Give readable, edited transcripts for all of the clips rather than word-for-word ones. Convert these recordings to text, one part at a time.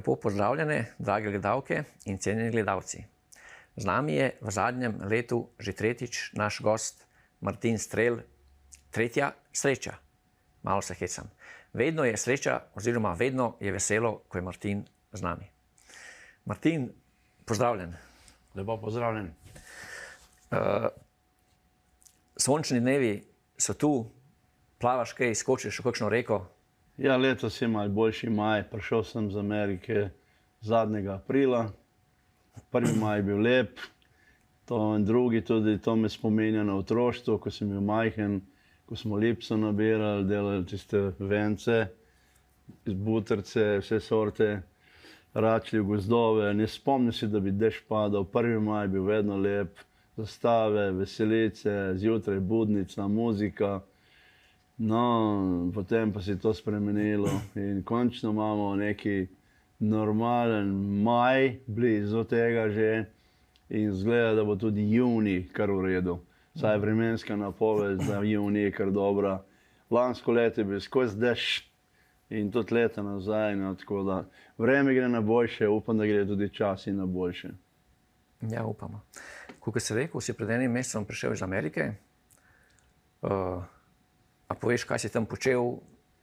Lepo pozdravljene, drage gledalke in cenjeni gledalci. Z nami je v zadnjem letu že tretjič naš gost Martin Strel. Tretja sreča. Malo se hecam. Vedno je sreča oziroma vedno je veselo, ko je Martin z nami. Martin, pozdravljen. Lepo pozdravljen. Sončni dnevi so tu, plavaš kaj, skočiš v kakšno reko? Ja, letos je malo boljši maj. Prišel sem z Amerike zadnjega aprila. 1. maj je bil lep, to in drugi tudi, to me spominja na otroštvo, ko sem bil majhen, ko smo lipso nabirali, delali tiste vence, iz butrce, vse sorte, račli v gozdove. Ne spomnim si, da bi dež padal. 1. maj je bil vedno lep, zastave, veselice, zjutraj budnica, muzika. No, potem pa se je to spremenilo in končno imamo neki normalen maj, blizu tega že, in izgleda, da bo tudi junij kar v redu. Saj vremenska napoved za junij je kar dobra. Lansko leto je bil skozi dež in tudi leta nazaj, no, tako da vreme gre na boljše, upam, da gre tudi čas in na boljše. Ja, upamo. Kako si rekel, si pred enim mesecem prišel iz Amerike. A poveš, kaj si tam počel?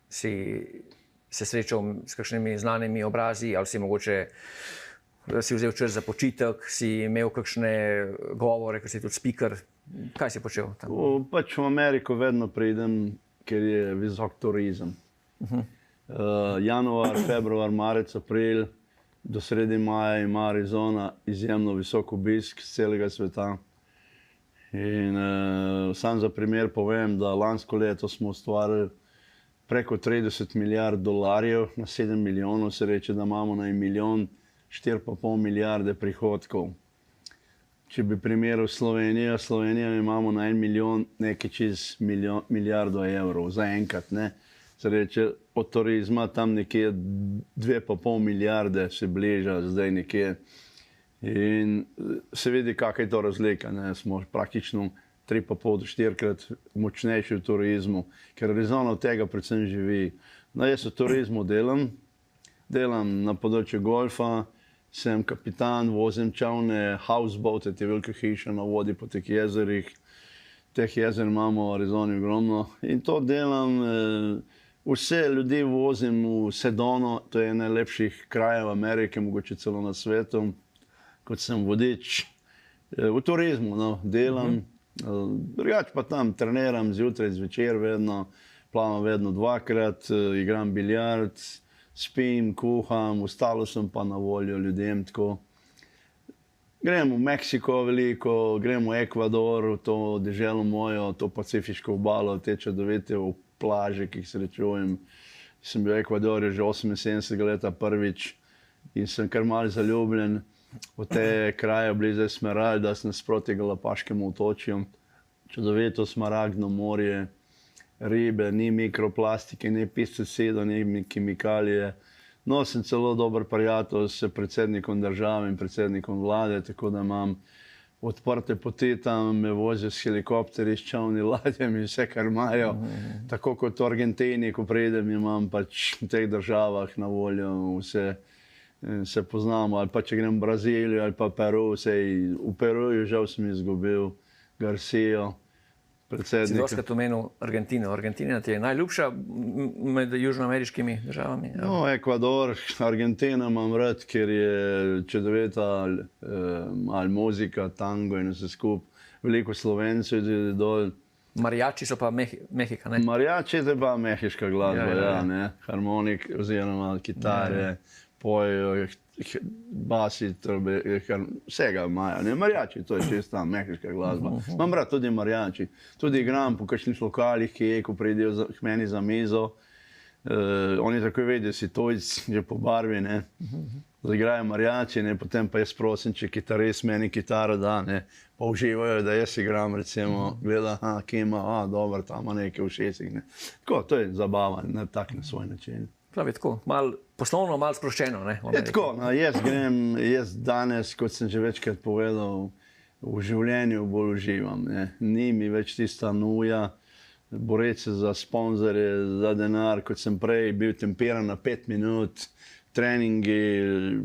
Si se srečal s kakšnimi znanimi obrazi ali si mogoče si vzel čas za počitek, si imel kakšne govore, ker si tudi speaker? Kaj si počel tam? Pač v Ameriko vedno pridem, ker je visok turizem. Januar, februar, marec, april, do sredi maja ima Arizona izjemno visok obisk z celega sveta. In sam za primer povem, da lansko leto smo ustvarili preko 30 milijard dolarjev na 7 milijonov, se reče, da imamo na 1 milijon 4,5 milijarde prihodkov. Če bi primeril Slovenijo, imamo na 1 milijon nekaj čez milijardo evrov, zaenkrat, ne. Se reče, od turizma tam nekje 2,5 milijarde se bliža zdaj nekje. In se vidi, kakaj je to razlika, ne. Smo praktično 3,5 do 4-krat močnejši v turizmu, ker Arizona od tega predvsem živi. No, jaz v turizmu delam na področju golfa, sem kapitan, vozim čavne, houseboate, te velike hiše na vodi po teh jezerih. Teh jezer imamo v Arizoni ogromno in to delam. Vse ljudi vozim v Sedono, to je najlepših krajev Amerike, mogoče celo na svetu. Kot sem vodič, v turizmu, no, delam. Drugače pa tam treniram zjutraj, zvečer vedno, plavam vedno 2-krat, igram biljard, spim, kuham, ostalo sem pa na voljo ljudem, tako. Grem v Meksiko veliko, grem v Ekvador, v to deželo mojo, to pacifiško obalo, te čudovite plaže, ki jih srečujem. Sem bil v Ekvadorju že 78 leta prvič in sem kar malo zaljubljen v te kraje blizu Esmeralda, nasproti Galapaškemu otočju. Čudovito smaragdno morje, ribe, ni mikroplastike, ni pesticidov, ni kemikalije. No, sem celo dober prijatelj s predsednikom države in predsednikom vlade, tako da imam odprte poti tam, me vozijo s helikopterji, s čavni ladjami, vse kar imajo. Tako kot v Argentini, ko pridem, imam pač v teh državah na voljo vse. Se poznamo, ali pa če grem v Brazilijo ali pa Peru, v Peruju žal sem izgubil Garcijo, predsednika. Si dostikrat omenil Argentino. Argentina ti je najljubša med južnoameriškimi državami? No, Ekvador, Argentina imam rad, ker je čudovita ali muzika, tango in vse skup. Veliko Slovencev je dol. Mariači so pa Mehika, ne? Mariači je pa mehiška glasba, ja, ne. Harmonik oziroma kitare. Pojejo, basi, trbe, vsega imajo. Mariači, to je čista mehiška glasba. Imam rad tudi mariači. Tudi igram po kakšnih lokalih, ko pridejo k meni za mizo. Oni takoj vedo, si tujc, že po barvi, ne. Zaigrajo mariači, ne, potem pa jaz prosim, če kitarist meni kitaro da, ne. Pa uživajo, da jaz igram, recimo, gleda, kje ima, dobro, tam ima nekaj všesih, ne. Tako, to je zabava, na tak na svoj način. Pravi tako, malo poslovno, malo sproščeno, ne? Je tako, no, jaz danes, kot sem že večkrat povedal, v življenju bolj uživam, ne. Ni mi več tista nuja, boriti se za sponzorje, za denar, kot sem prej bil tempiran na 5 minut, treningi,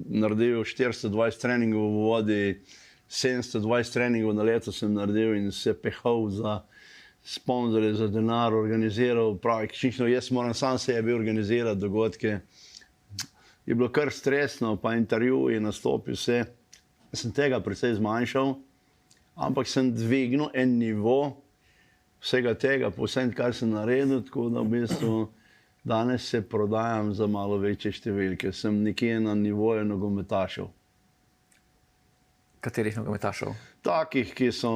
naredil 420 treningov v vodi, 720 treningov na leto sem naredil in se pehal za sponzorje, za denar, organiziral, pravi, čisto jaz moram sam sebi organizirati dogodke. Je bilo kar stresno, pa intervjuji, nastopi, vse. Sem tega precej zmanjšal, ampak sem dvignil en nivo vsega tega, povsem, kar sem naredil, tako da v bistvu danes se prodajam za malo večje številke. Sem nekje na nivoju nogometašev. Katerih nogometašev? Takih, ki so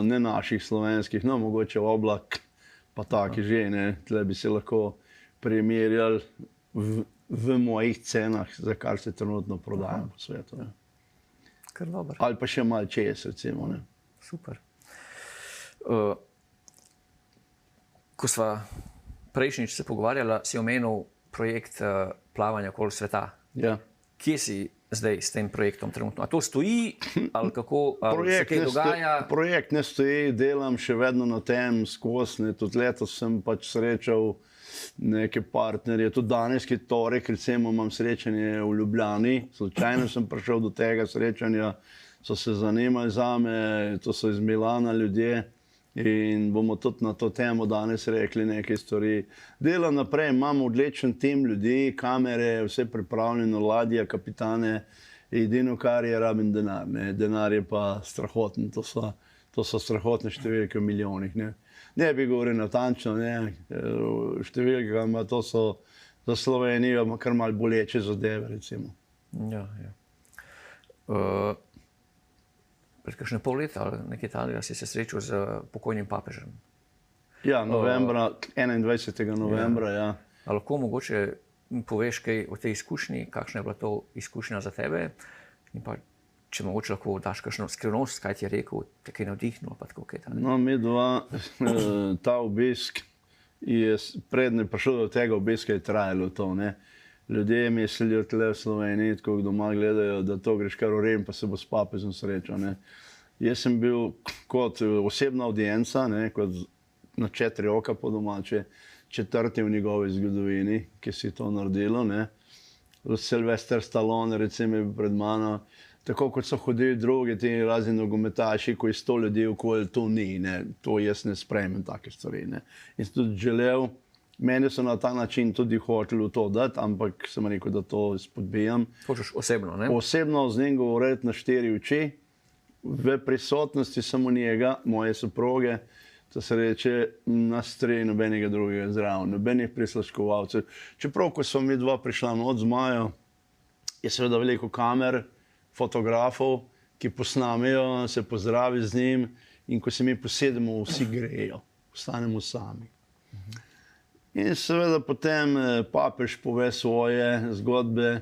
ne naših slovenskih, no mogoče Oblak, pa taki že, ne. Tle bi se lahko primerjali v mojih cenah, za kar se trenutno prodajam po svetu. Ne. Kar dobro. Ali pa še malo čez, recimo. Ne. Super. Ko sva prejšnjič se pogovarjala, si omenil projekt plavanja okoli sveta. Ja. Kje si zdaj s tem projektom trenutno? A to stoji ali kako se kaj dogaja? Projekt ne stoji, delam še vedno na tem skozi. Tudi letos sem pač srečal neke partnerje. Tudi danes, ki torek, recimo, imam srečanje v Ljubljani. Slučajno sem prišel do tega srečanja, so se zanimali zame, to so iz Milana ljudje. In bomo tudi na to temo danes rekli nekaj stvari. Delam naprej, imamo odličen tim ljudi, kamere, vse pripravljeno, ladja, kapitane. Edino, kar je, rabim denar. Ne. Denar je pa strahoten, to so strahotne številke v milijonih. Ne bi govoril natančno, številke, ampak to so za Slovenijo kar malo boleče zadeve, recimo. Ja, ja. Pred kakšne pol leta ali nekaj talega si se srečal z pokojnim papežem. Ja, novembra, 21. novembra, ja. A lahko mogoče poveš kaj o tej izkušnji, kakšna je bila to izkušnja za tebe? In pa, če mogoče lahko daš kakšno skrivnost, kaj ti je rekel, te kaj navdihnilo, pa tako kaj ta. No, mi dva, ta obisk je, predne prišel do tega obiska, je trajalo to, ne. Ljudje mislijo tle v Sloveniji, tako doma gledajo, da to greš kar v Rim, pa se bo s papežem srečal, ne. Jaz sem bil kot osebna audienca, ne, kot na 4 oka po domače, 4. v njegovi zgodovini, ki si to naredilo, ne. Sylvester Stallone, recimo, je bil pred mano, tako kot so hodili drugi, ti razni nogometaši, ko je 100 ljudi okoli, to ni, ne. To jaz ne sprejmem, take stvari, ne. In sem tudi želel, mene so na ta način tudi hoteli v to dati, ampak sem rekel, da to spodbijam. Hočeš osebno, ne? Osebno z njim govoriti na 4 oči, v prisotnosti samo njega, moje soproge, to se reče, nas 3, nobenega drugega zraven, nobenih prisluškovalcev. Čeprav, ko smo mi dva prišla noč z Majo, je seveda veliko kamer, fotografov, ki posnamejo, se pozdravi z njim in ko se mi posedemo, vsi grejo, ostanemo sami. In seveda potem papež pove svoje zgodbe,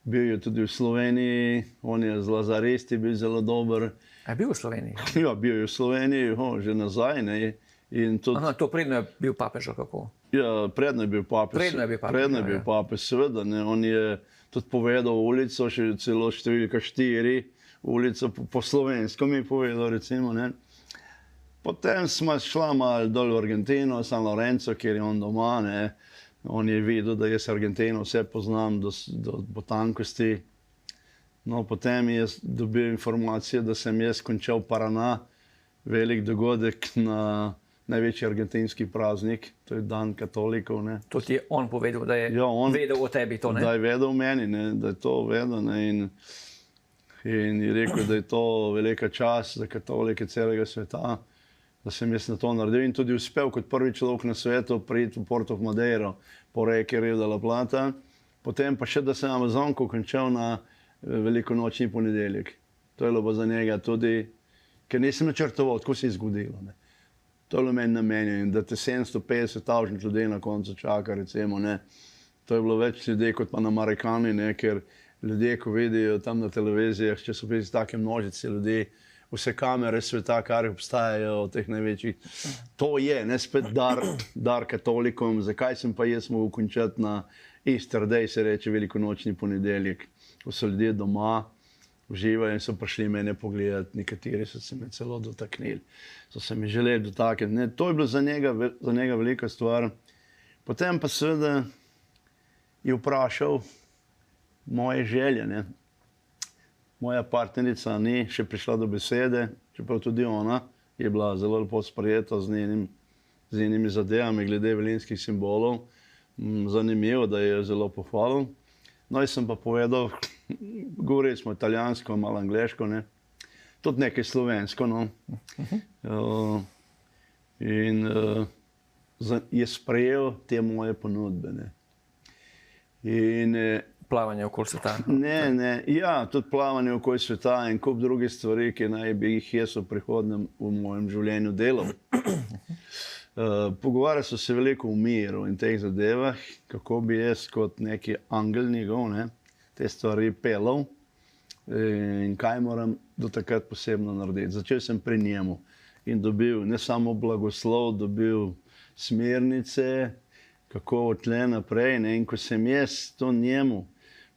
bil je tudi v Sloveniji, on je z Lazaristi bil zelo dober. A je bil v Sloveniji? Ja, bil je v Sloveniji, že nazaj, ne. In tudi, Aha, to predno je bil papež, ali kako? ja, predno je bil papež. Predno je bil papež, Predno je ja, bil ja. papež, seveda, ne. On je tudi povedal ulico, še celo številka 4, ulico po slovensko mi je povedal, recimo, ne. Potem smo šla malo dol v Argentino, San Lorenzo, kjer je on doma, ne. On je videl, da jaz Argentino vse poznam do potankosti. No, potem je dobil informacijo, da sem jaz končal Paraná, velik dogodek na največji argentinski praznik, to je dan katolikov, ne. To ti je on povedal, da je Ja, on- vedel o tebi to, ne? Da je vedel o meni, ne, da je to vedel, ne, in je rekel, da je to velika čast za katolike celega sveta, da sem jaz na to naredil in tudi uspel kot prvi človek na svetu priti v Porto Madeiro po reki Rio de la Plata. Potem pa še, da sem Amazonko končal na velikonočni ponedeljek. To je bilo za njega tudi, ker nisem načrtoval, tako se je zgodilo. Ne. To je bilo meni namenjeno, da te 750 ljudi na koncu čaka, recimo, ne. To je bilo več ljudi kot pa na Marekani, ne, ker ljudje, ko vidijo tam na televizijah, če so bili take množice ljudi, vse kamere sveta, kar obstajajo, teh največjih. To je, ne, spet dar katolikom. Zakaj sem pa jaz mogel končati na Easter Day, se reče velikonočni ponedeljek, ko so ljudje doma, uživajo in so prišli mene pogledati, nekateri so se me celo dotaknili, so se mi želeli dotakniti. Ne, to je bilo za njega velika stvar. Potem pa seveda je vprašal, moje želje. Ne. Moja partnerica ni še prišla do besede, čeprav tudi ona je bila zelo lepo sprejeta z njenimi zadevami glede velenjskih simbolov. Zanimivo, da je zelo pohvalil. No, jaz sem pa povedal, govorili smo italijansko, malo angleško, ne. Tudi nekaj slovensko, no. In je sprejel te moje ponudbe, ne. In Plavanje okoli sveta. ne, ja, tudi plavanje okoli sveta in kup drugih stvari, ki naj bi jih jaz v prihodnjem v mojem življenju delal. Pogovarjali so se veliko o miru in teh zadevah, kako bi jaz kot neki angel njegov, ne, te stvari pelal in kaj moram do takrat posebno narediti. Začel sem pri njemu in dobil ne samo blagoslov, dobil smernice, kako od tle naprej, ne, in ko sem jaz to njemu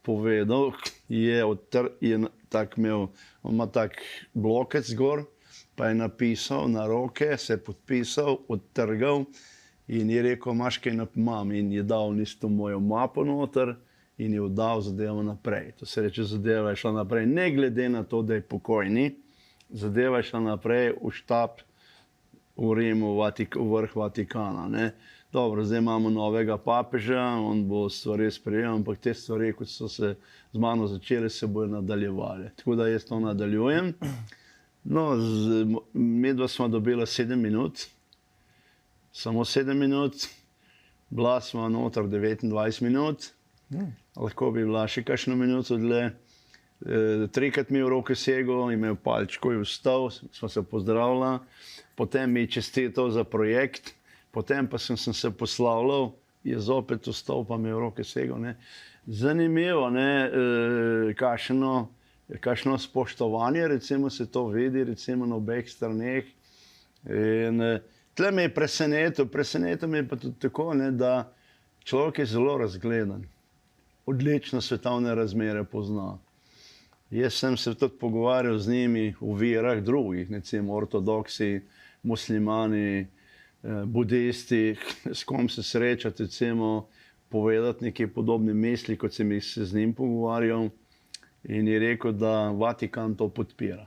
povedal, on ima tak blokec gor, pa je napisal na roke, se je podpisal, odtrgal in je rekel, imaš kaj mam, in je dal isto mojo mapo noter in je oddal zadevo naprej. To se reče, zadeva je šla naprej, ne glede na to, da je pokojni, zadeva je šla naprej v štab v Rimu, v vrh Vatikana, ne. Dobro, zdaj imamo novega papeža, on bo stvari sprejel, ampak te stvari, kot so se z mano začele, se bojo nadaljevale. Tako da jaz to nadaljujem. No, medva smo dobila 7 minut, samo 7 minut, bila smo noter 29 minut, lahko bi bila še kakšno minuto dlje. Trikrat mi je v roke segel, imel palčko, je vstal, smo se pozdravila, potem mi je čestital za projekt, potem pa sem se poslavljal, je zopet vstal, pa mi je v roke segel. Ne. Zanimivo, ne, kakšno spoštovanje, recimo se to vidi, recimo na obeh straneh. In tle me je presenetil me je pa tudi tako, ne, da človek je zelo razgledan, odlično svetovne razmere pozna. Jaz sem se tudi pogovarjal z njimi o verah drugih, recimo ortodoksi, muslimani, budisti, s kom se srečati, recimo povedati neke podobne misli, kot sem jih se z njim pogovarjal, in je rekel, da Vatikan to podpira.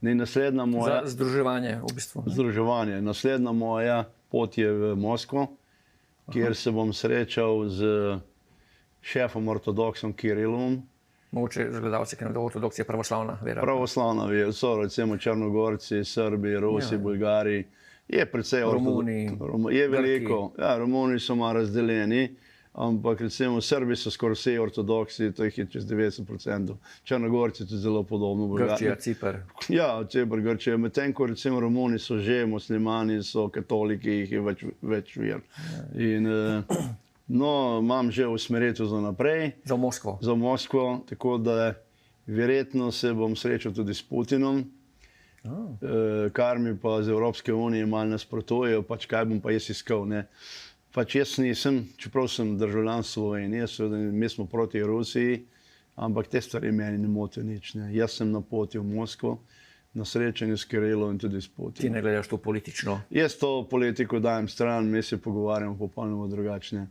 Naslednja moja... Za združevanje v bistvu. Združevanje. Naslednja moja pot je v Moskvo, kjer se bom srečal z šefom ortodoksom Kirilom. Mogoče za gledalce, ki ne vedo, ortodoks je pravoslavna vera. Pravoslavna vera, so recimo Črnogorci, Srbi, Rusi, Bolgari. Je precej Romuni, je veliko. Ja, Romuni so malo razdeljeni, ampak recimo Srbi so skoraj vsi ortodoksi, to jih je čez 90%. Črnogorci tudi zelo podobno. Grčija, Cipr. Ja, Cipr, Grčija. Medtem ko recimo Romuni so že muslimani, so katoliki, jih je več ver. In no, imam že usmeritev za naprej. Za Moskvo. Za Moskvo, tako da verjetno se bom srečal tudi s Putinom. Kar mi pa z Evropske unije malo nasprotujejo, pač kaj bom pa jaz iskal, ne. Pač jaz nisem, čeprav sem državljan Slovenije, mi smo proti Rusiji, ampak te stvari meni ne motijo nič, ne. Jaz sem na poti v Moskvo, na srečanju s Kirilom in tudi s Putinom. Ti ne gledaš to politično? Jaz to politiko dajem stran, mi se pogovarjamo popolnoma drugačne.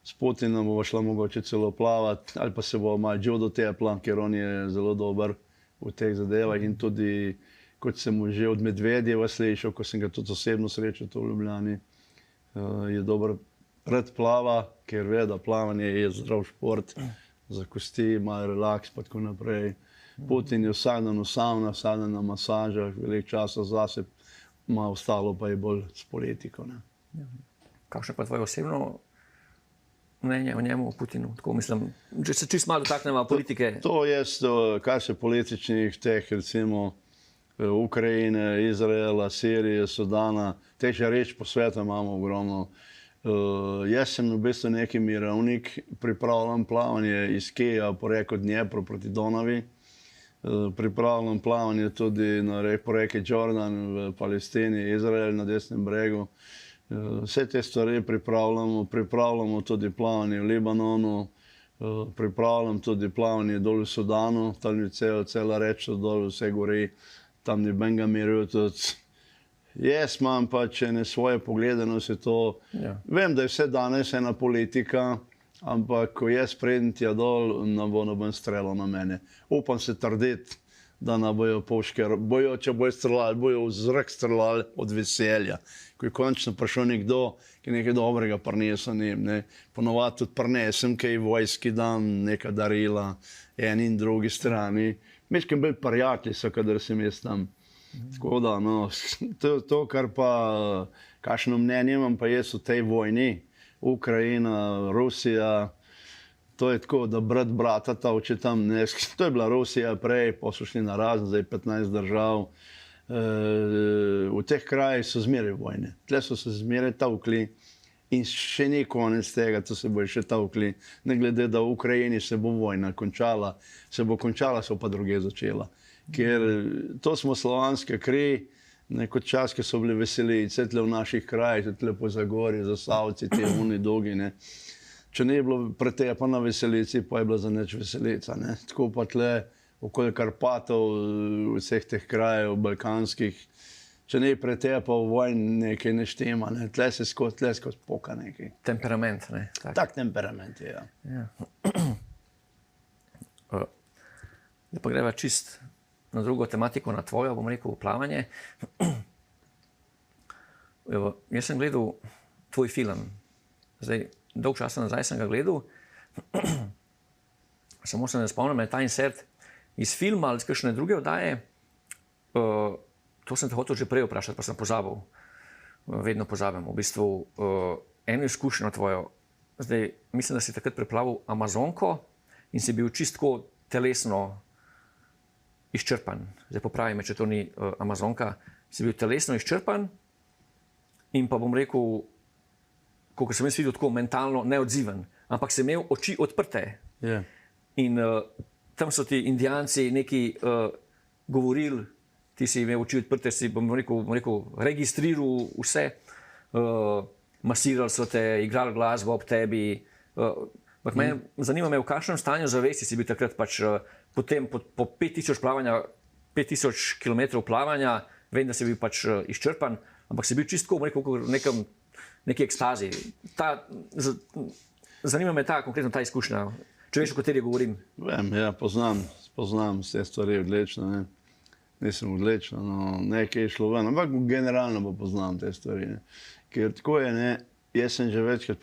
S Putinom bova šla mogoče celo plavati, ali pa se bo malo judo tepla, ker on je zelo dober v teh zadevah in tudi kot sem že od Medvedjeva slišal, ko sem ga tudi osebno srečal v Ljubljani, je dober, rad plava, ker ve, da plavanje je zdrav šport, za kosti, malo relaks, pa tako naprej. Putin je vsak dan v savnah, vsak dan na masažah, veliko časa zase, malo ostalo pa je bolj s politiko. Ne. Kakšno pa tvoje osebno mnenje o njemu, o Putinu? Tako mislim, če se čisto malo dotaknemo politike. To je, kar se političnih teh, recimo, Ukrajine, Izraela, Sirije, Sudana, teh že reč po svetu imamo ogromno. Jaz sem v bistvu neki mirovnik, pripravljam plavanje iz Kijeja po reko Dnjepru proti Donavi. Pripravljam plavanje tudi po reki Jordan v Palestini, Izrael na desnem bregu. Vse te stvari pripravljamo tudi plavanje v Libanonu, pripravljam tudi plavanje dol v Sudanu, tam je cela reč, dol vse gori. Tam ni benga miru tudi. Jaz imam pač ene svoje poglede na vse to. Ja. Vem, da je vse danes ena politika, ampak ko jaz pridem tja dol, ne bo noben streljal na mene. Upam se trditi, da ne bojo puške, če bojo streljali, bojo v zrak streljali od veselja. Ko je končno prišel nekdo, ki nekaj dobrega prinesel njim, ne. Ponovadi tudi prinesem kaj vojski dan, neka darila, eni in drugi strani. Mečkem bolj prijatelji so, kadar sem jaz tam. Tako da, no, to, kar pa, kakšno mnenje imam pa jaz v tej vojni, Ukrajina, Rusija, to je tako, da brat brata tavče tam, ne, to je bila Rusija prej, pa so šli na razen, zdaj 15 držav. V teh krajih so zmeraj vojne, tle so se zmeraj tavkli in še ni konec tega, to se bo še tavkli. Ne glede, da v Ukrajini se bo vojna končala, se pa druge začela. Ker to smo slovanske kri, kot čas, ki so bili veselice, tle v naših krajih, tle po Zagorju, Zasavci, te uni dolgi, ne. Če ne je bilo pretepa na veselici, pa je bila za neč veselica, ne. Tako pa tle okoli Karpatov, vseh teh krajev balkanskih, če ne je pretepa v vojni, nekaj ne štima, ne. Tle skozi poka nekaj. Temperament, ne? Tak temperament je, ja. Da pa greva čist na drugo tematiko, na tvojo, bom rekel, plavanje. Evo, jaz sem gledal tvoj film. Zdaj, dolg časa nazaj sem ga gledal. Samo se ne spomnim, je ta insert iz filma ali iz kakšne druge oddaje. To sem te hotel že prej vprašati, pa sem pozabil. Vedno pozabim. V bistvu eno izkušnjo tvojo. Zdaj, mislim, da si takrat preplavil Amazonko in si bil čistko telesno izčrpan. Zdaj popravi me, če to ni Amazonka. Si bil telesno izčrpan in pa bom rekel, koliko sem jaz videl, tako mentalno neodziven, ampak si imel oči odprte. Yeah. In tam so ti Indijanci neki govorili, ti si imel oči odprte, si bom rekel, registriral vse, masirali so te, igrali glasbo ob tebi. Mene zanima me, v kakšnem stanju zavesti si bil takrat pač potem po 5000 plavanja, 5000 kilometrov plavanja, vem, da si bil pač izčrpan, ampak si bil čistko, v neki ekstazi. Zanima me konkretno ta izkušnja. Če veš, o kateri govorim. Vem, ja, poznam vse stvari odlično, ne. Nisem odlično, no, nekaj je šlo ven, ampak generalno pa poznam te stvari, ne. Ker tako je, ne, jaz sem že večkrat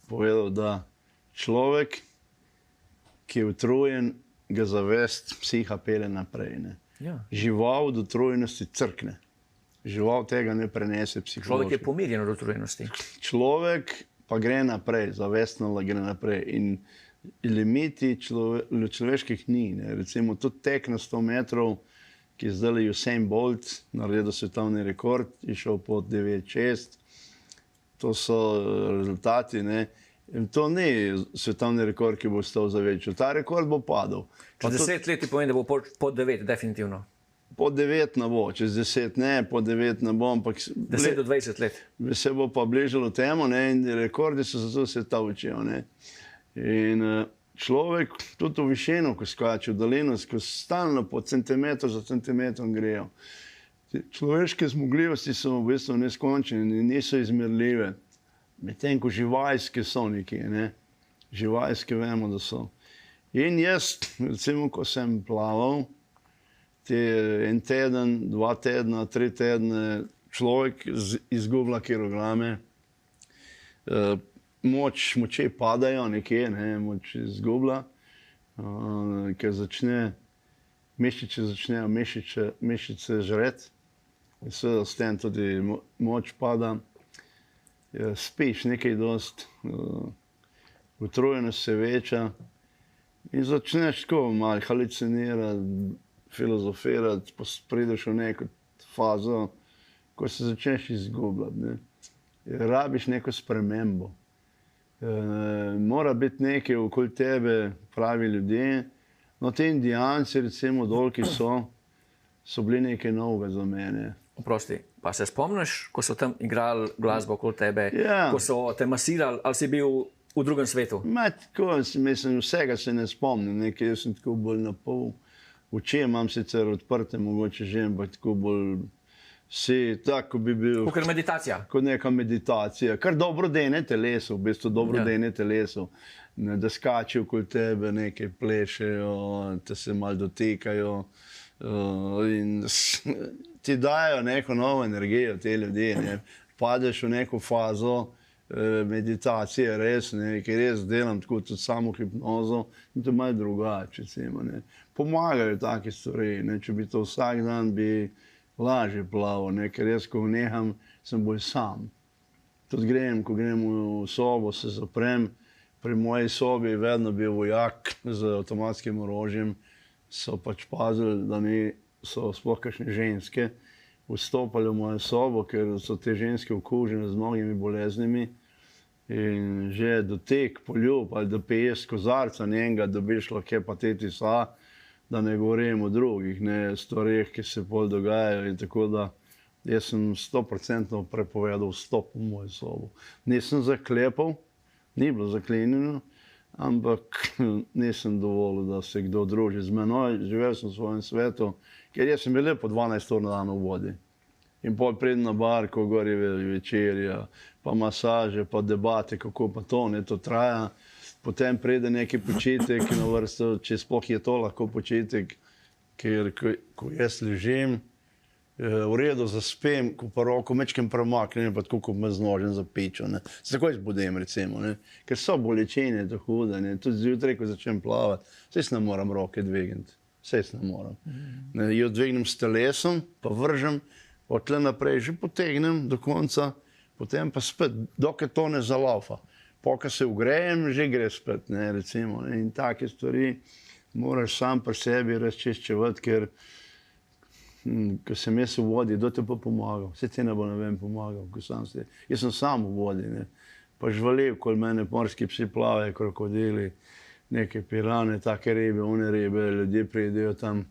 povedal, da človek, ki je utrujen, ga zavest psiha pele naprej, ne. Ja. Žival do utrujenosti crkne. Žival tega ne prenese psihološki. Človek je pomirjen od utrujenosti. Človek pa gre naprej, zavestno gre naprej. In limiti človeških ni, ne. Recimo tudi tek na 100 metrov, ki je zdaj Usain Bolt naredil svetovni rekord, je šel pod 9,6. To so rezultati, ne. In to ni svetovni rekord, ki bo stal za večjo. Ta rekord bo padel. Čez 10 let ti pomeni, da bo pod 9, definitivno. Pod 9 ne bo, čez 10 ne, pod 9 ne bo, ampak 10 do 20 let. Se bo pa bližalo temu, ne, in rekordi so zato se tavčijo, ne. In človek tudi v višino, ko skače v dolino, ko stalno po centimetru za centimetrom grejo. Človeške zmogljivosti so v bistvu neskončne in niso izmerljive. Medtem ko živalske so nekje, ne. Živalske vemo, da so. In jaz, recimo, ko sem plaval, en teden, 2 tedna, 3 tedne, človek izgublja kilograme, moči padajo nekje, ne, moč izgublja, ker mišice začnejo mišice žreti, seveda s tem tudi moč pada, spiš nekaj dost, utrujenost se veča in začneš tako malo halucinirati, filozofirati, prideš v neko fazo, ko se začneš izgubljati, ne. Rabiš neko spremembo. Mora biti nekaj okoli tebe, pravi ljudje. No, te Indijanci, recimo, dol, ki so bili nekaj novega za mene. Oprosti, pa se spomniš, ko so tam igrali glasbo okoli tebe, Ja. ko so te masirali, ali si bil v drugem svetu? Tako, mislim, vsega se ne spomnim, nekaj, jaz sem tako bolj na pol. Oči imam sicer odprte, mogoče že, ampak tako bolj si tako bi bil. Kot meditacija. Kot neka meditacija, kar dobro dene telesu, v bistvu dobro dene telesu. Ne, da skačijo okoli tebe, nekaj plešejo, te se malo dotikajo in ti dajo neko novo energijo, te ljudi. Ne. Padeš v neko fazo meditacije, res, ne, ki res delam tako tudi samo hipnozo in to je malo drugače. Recimo, ne. Pomagajo take stvari, ne. Če bi to vsak dan, bi lažje plaval, ne, ker jaz, ko neham, sem bolj sam. Tudi ko grem v sobo, se zaprem, pri moji sobi je vedno bil vojak z avtomatskim orožjem, so pač pazili, da so sploh kakšne ženske vstopali v mojo sobo, ker so te ženske okužene z mnogimi boleznimi in že dotek, poljub ali da piješ kozarca njenega, dobiš lahko hepatitis A, da ne govorim o drugih stvarih, ki se pol dogajajo in tako da jaz sem 100% prepovedal vstop v mojo sobo. Nisem zaklepal, ni bilo zaklenjeno, ampak nisem dovolil, da se kdo druži z menoj. Živel sem v svojem svetu, ker jaz sem bil le po 12 ur na dan v vodi. In pol pridem na bar, ko gori večerja, pa masaže, pa debate, kako pa to, ne, to traja. Potem pride neki počitek na vrsto, če sploh je to lahko počitek, ker ko jaz ležim, v redu zaspem, ko pa roko mečkem premaknem, pa tako, ko me z nožem zapičo. Se takoj zbudim, recimo, ne. Ker so bolečine, to hude, ne. Tudi zjutraj, ko začnem plavati, saj ne moram roke dvigniti. Saj ne moram. Jo dvignem s telesom, pa vržem, od tle naprej že potegnem do konca, potem pa spet, dokaj to ne zalaufa. Ko se ugrejem, že gre spet, ne, recimo. Ne. In take stvari moraš sam pri sebi razčiščevati, ker ko sem jaz v vodi, kdo te pa pomagal? Vse te ne bo pomagal, ko sam se. Jaz sem sam v vodi, ne. Pa žvalil, kol mene morski psi plavajo, krokodili, neke pirane, take ribe, one ribe, ljudje pridejo tam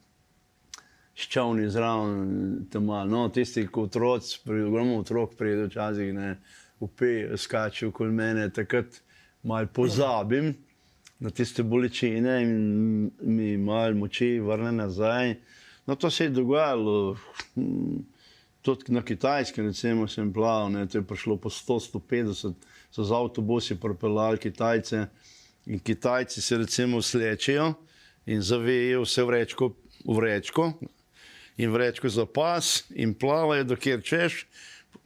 s čovni zraven, tam malo. No, tisti, ko ogromno otrok pridejo včasih, ne, skačijo okoli mene, takrat malo pozabim na tiste bolečine in mi malo moči vrne nazaj. No, to se je dogajalo, tudi na Kitajskem, recimo, sem plaval, ne, to je prišlo po 100-150, so z avtobusi pripeljali Kitajce in Kitajci se recimo slečejo in zavejejo vse v vrečko in vrečko za pas in plavajo, dokjer češ,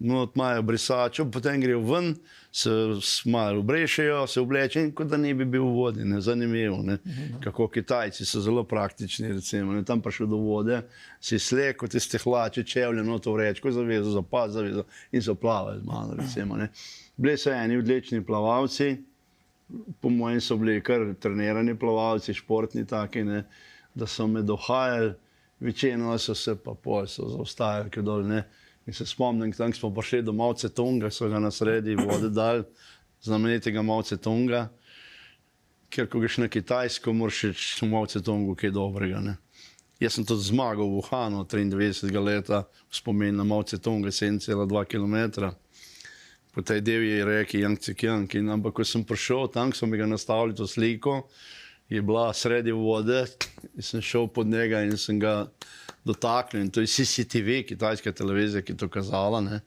imajo brisačo, potem grejo ven, se malo obrešejo, se oblečejo, kot da ne bi bil v vodi, ne, zanimivo, ne, kako Kitajci so zelo praktični, recimo, ne, tam prišel do vode, si sleko, tiste hlače, čevlje, noto vrečko, zavezo, za pas, zavezo in so plavali z mano, recimo, ne. Bili so eni odlični plavalci, po mojem so bili kar trenirani plavalci, športni taki, ne, da so me dohajali, večino so se pa pol so zaostajali, ker dol, ne. In se spomnim, tam smo prišli do Mao Tse-tunga, so ga na sredi vode dali, znamenitega Mao Tse-tunga, ker ko greš na Kitajsko, moraš reči v Mao Tse-tungu kaj dobrega, ne. Jaz sem tudi zmagal v Wuhanu 93. leta, v spomin na Mao Tse-tunga, 7,2 kilometra. Po tej divji reki Jangtse-kiang, ampak ko sem prišel, tam so mi ga nastavili to sliko, je bila sredi vode, in sem šel pod njega in sem ga dotaknil. In to je CCTV, kitajska televizija, ki je to kazala, ne.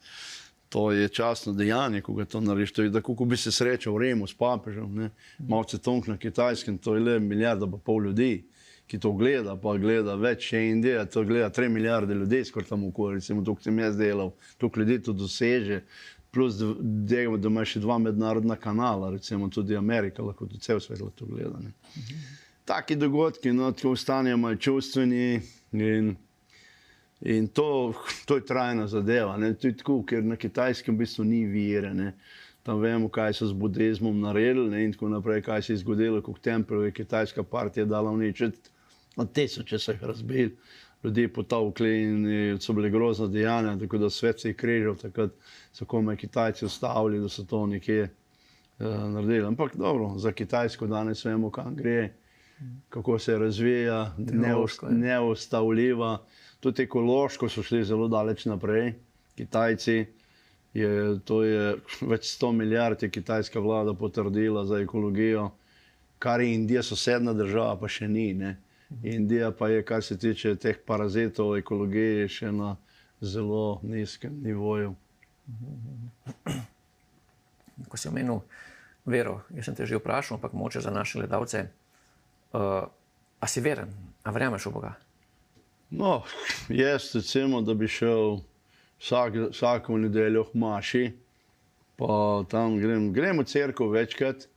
To je častno dejanje, ko ga to narediš. To je tako, ko bi se srečal v Rimu s papežem, ne. Mao Tse-tung na Kitajskem, to je le 1,5 milijarde ljudi, ki to gleda, pa gleda več še Indija, to gleda 3 milijarde ljudi, skoraj tam okoli, recimo, tukaj sem jaz delal, tukaj ljudi to doseže. Plus, da ima še 2 mednarodna kanala, recimo tudi Amerika, lahko tudi cel svet to gleda. Ne. Taki dogodki, no, tako ostanejo malo čustveni in to je trajna zadeva. Ne. To je tako, ker na Kitajskem v bistvu ni vire. Ne. Tam vemo, kaj so z budizmom naredili, ne, in tako naprej, kaj se je zgodilo, koliko templjev je kitajska partija dala uničiti. Na tisoče so jih razbili. Ljudje potovkli in so bile grozna dejanja, tako da svet se je križal, takrat so komaj Kitajci ustavili, da so to nekje naredili. Ampak dobro, za Kitajsko danes vemo, kam gre, kako se razvija, neustavljiva. Tudi ekološko so šli zelo daleč naprej. Kitajci, to je več 100 milijard je kitajska vlada potrdila za ekologijo, kar je Indija sosedna država, pa še ni, ne. Indija pa je, kar se tiče teh parazitov, ekologije, še na zelo nizkem nivoju. Ko si omenil vero, jaz sem te že vprašal, ampak moče za naše gledalce, a si veren, a verjameš v Boga? No, jaz recimo, da bi šel vsako nedeljo k maši, pa tam grem v cerkev večkrat,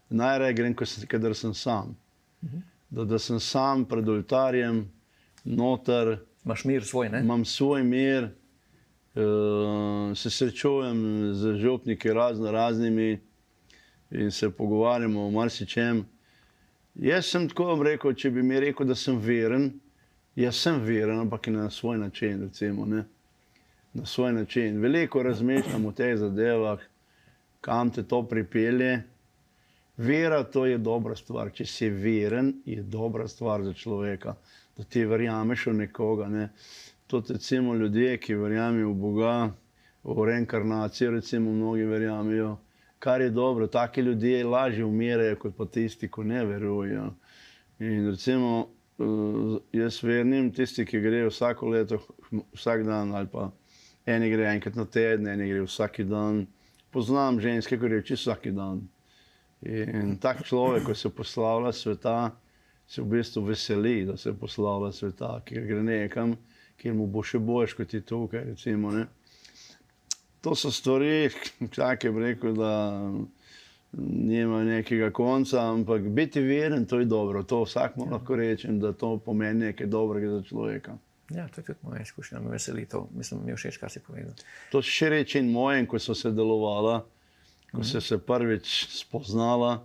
najraje grem, kadar sem sam. Da sem sam pred oltarjem, noter. Imaš mir svoj, ne? Imam svoj mir, se srečujem z župniki raznimi in se pogovarjamo o marsičem. Jaz sem tako vam rekel, če bi mi rekel, da sem veren, jaz sem veren, ampak na svoj način, recimo, ne. Na svoj način. Veliko razmišljam o teh zadevah, kam te to pripelje. Vera, to je dobra stvar. Če si veren, je dobra stvar za človeka. Da ti verjameš v nekoga, ne. Tudi recimo ljudje, ki verjamejo v Boga, v reinkarnacijo, recimo mnogi verjamejo, kar je dobro. Taki ljudje lažje umirajo, kot pa tisti, ko ne verujejo. In recimo, jaz vernim, tisti, ki grejo vsako leto, vsak dan, ali pa eni gre enkrat na teden, eni gre vsak dan. Poznam ženske, ki grejo čisto vsak dan. In tak človek, ko se poslavlja sveta, se v bistvu veseli, da se poslavlja sveta, ker gre nekam, kjer mu bo še boljš, kot je tukaj, recimo, ne. To so stvari, tako bi rekel, da nima nekega konca, ampak biti veren, to je dobro. To vsak mu lahko rečem, da to pomeni nekaj dobrega za človeka. Ja, to je tudi moja izkušnja, me veseli to. Mislim, mi je všeč, kar si povedal. To še reči in mojem, ko so se delovala, ko se prvič spoznala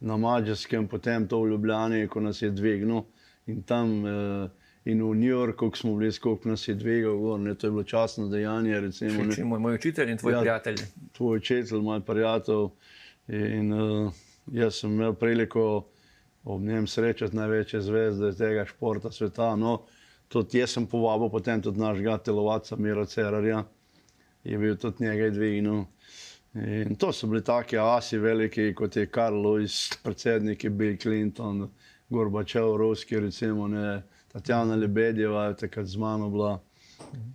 na Madžarskem, potem to v Ljubljani, ko nas je dvignil in tam in v New Yorku, ko smo bili skupaj, nas je dvigal gor, ne, to je bilo častno dejanje, recimo. Moj učitelj in tvoj prijatelj. Tvoj učitelj, moj prijatelj in jaz sem imel priliko ob njem srečati največje zvezde tega športa sveta, no, tudi jaz sem povabil potem tudi našega telovadca Mira Cerarja, je bil tudi njega dvignil. In to so bili taki asi veliki, kot je Karl Lewis, predsednik je Bill Clinton, Gorbačev, ruski, recimo, ne, Tatjana Lebedjeva je takrat z mano bila.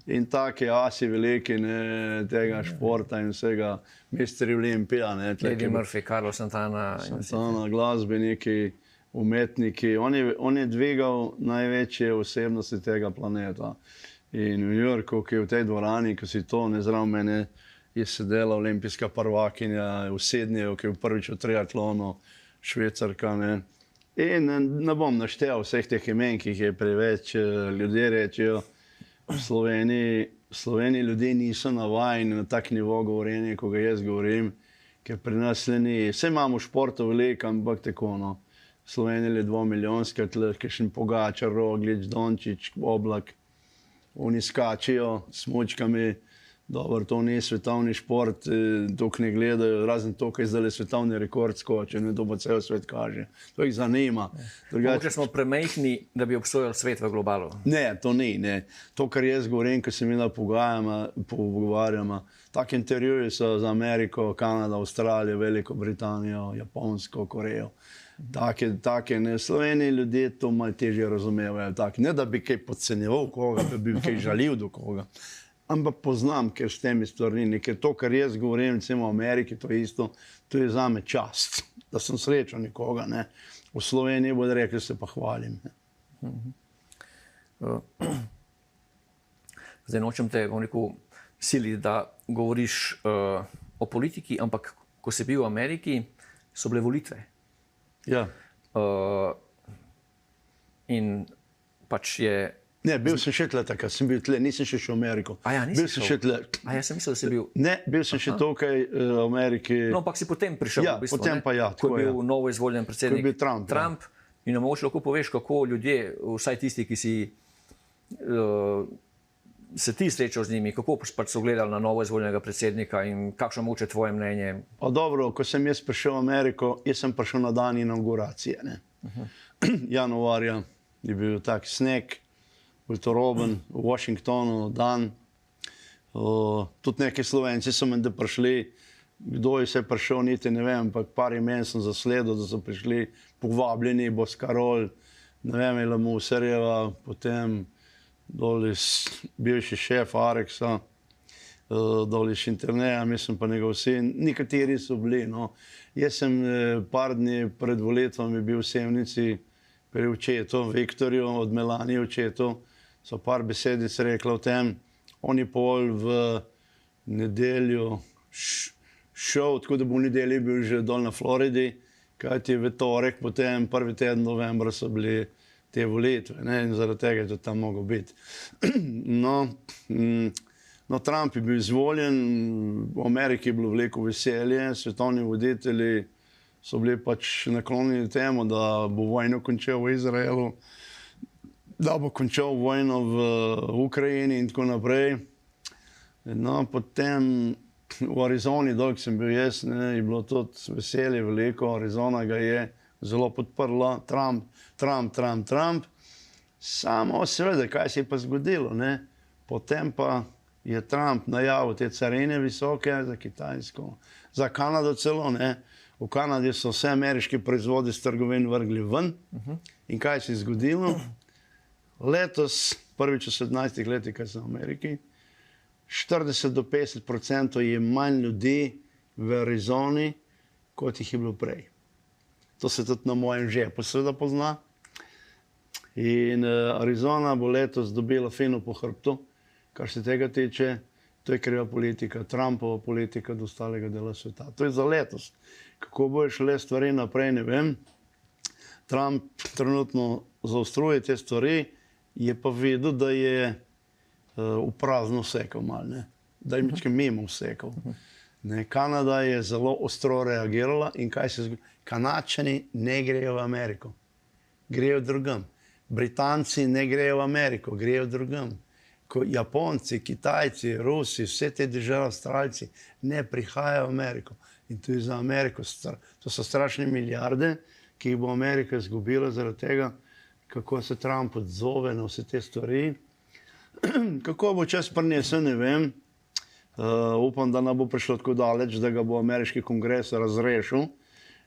In taki asi veliki, ne, tega športa in vsega, Mr. Olympia, ne. Eddie Murphy, Carlos Santana. Santana, glasbeniki, umetniki. On je dvigal največje osebnosti tega planeta. In v New Yorku, ki je v tej dvorani, ko si to, ne zraven mene, je sedela olimpijska prvakinja v Sydneyju, ki je prvič v triatlonu, Švicarka, ne. In ne bom naštel vseh teh imen, ki jih je preveč. Ljudje rečejo, v Sloveniji ljudje niso navajeni na tak nivo govorjenja, ko ga jaz govorim, ker pri nas le ni. Vse imamo športov veliko, ampak tako, no. Slovenija je 2-milijonska, kakšen Pogačar, Roglič, Dončić, Oblak. Oni skačijo s smučkami. Dobro, to ni svetovni šport, toliko ne gledajo, razen to, kaj zdaj svetovni rekord skoči, ne, to pa cel svet kaže. To jih zanima. Mogoče smo premajhni, da bi obsojali svet v globalu. Ne, to ni, ne. To, kar jaz govorim, ko se mi da pogovarjamo, tak intervjuji so za Ameriko, Kanado, Avstralijo, Veliko Britanijo, Japonsko, Korejo. Take, ne, Sloveniji ljudje to malo težje razumevajo. Ne, da bi kaj podcenjeval koga, da bi kaj žalil do koga. Ampak poznam, ker s temi stvarmi, ker to, kar jaz govorim, recimo v Ameriki, to je isto, to je zame čast, da sem srečal nekoga, ne. V Sloveniji bodo rekli, se pa hvalim. Zdaj nočem te, bom rekel, siliti, da govoriš o politiki, ampak ko si bil v Ameriki, so bile volitve. Ja. In pač je... Ne, bil sem še tle takrat, sem bil tle, nisem še šel v Ameriko. A ja, nisi bil sem še tle. A ja, sem mislil, da si bil... Ne, bil sem še tukaj v Ameriki. No, ampak si potem prišel, ja, v bistvu, potem ne? Pa ja, ko je bil novo izvoljen predsednik ko je bil Trump. Ja. In mogoče lahko poveš, kako ljudje, vsaj tisti, ki si se ti srečal z njimi, kako pač so gledali na novo izvoljenega predsednika in kakšno mogoče tvoje mnenje? Pa dobro, ko sem jaz prišel v Ameriko, jaz sem prišel na dan inauguracije, ne. Januarja je bil tak sneg, Ultoroben, v Washingtonu dan. Tudi neki Slovenci so menda prišli, kdo je vse prišel, niti ne vem, ampak par imen sem zasledil, da so prišli povabljeni, Boskarol, ne vem, Ela Musarjeva, potem dol iz bivši šef Areksa, dol iz Interneja, mislim pa njegov sin, nekateri so bili. No. Jaz sem par dni pred volitvami bil v Sevnici pri očetu, Viktorju, od Melanije očetu, so par besedic rekla o tem, on je pol v nedeljo šel, tako da bo v nedelji bil že dol na Floridi, kajti v torek, potem prvi teden novembra so bili te volitve, ne, in zaradi tega je to tam mogel biti. No, Trump je bil izvoljen, v Ameriki je bilo veliko veselje, svetovni voditelji so bili pač naklonjeni temu, da bo vojno končal v Izraelu, da bo končal vojno v Ukrajini in tako naprej. No, potem v Arizoni, dolgo sem bil jaz, ne, je bilo tudi veselje veliko, Arizona ga je zelo podprla, Trump. Samo seveda, kaj se je pa zgodilo, ne? Potem pa je Trump najavil te carine visoke za Kitajsko, za Kanado celo, ne? V Kanadi so vse ameriški proizvodi s trgovin vrgli ven. In kaj se je zgodilo? Letos, prvič v 17 letih, kaj sem v Ameriki, 40 do 50% je manj ljudi v Arizoni, kot jih je bilo prej. To se tudi na mojem žepu seveda pozna. In Arizona bo letos dobila fino po hrbtu, kar se tega tiče. To je kriva politika, Trumpova politika do ostalega dela sveta. To je za letos. Kako bojo šle stvari naprej, ne vem. Trump trenutno zaostruje te stvari, je pa videl, da je v prazno vsekal malo, ne? Da je mičke mimo vsekal. Ne? Kanada je zelo ostro reagirala in kaj se zgodi? Kanačani ne grejo v Ameriko, grejo drugam. Britanci ne grejo v Ameriko, grejo drugam. Japonci, Kitajci, Rusi, vse te države, Avstralci ne prihajajo v Ameriko. In to je za Ameriko, to so strašne milijarde, ki jih bo Amerika izgubila zaradi tega, kako se Trump odzove na vse te stvari. Kako bo čas prinesel, ne vem. Upam, da ne bo prišlo tako daleč, da ga bo ameriški kongres razrešil.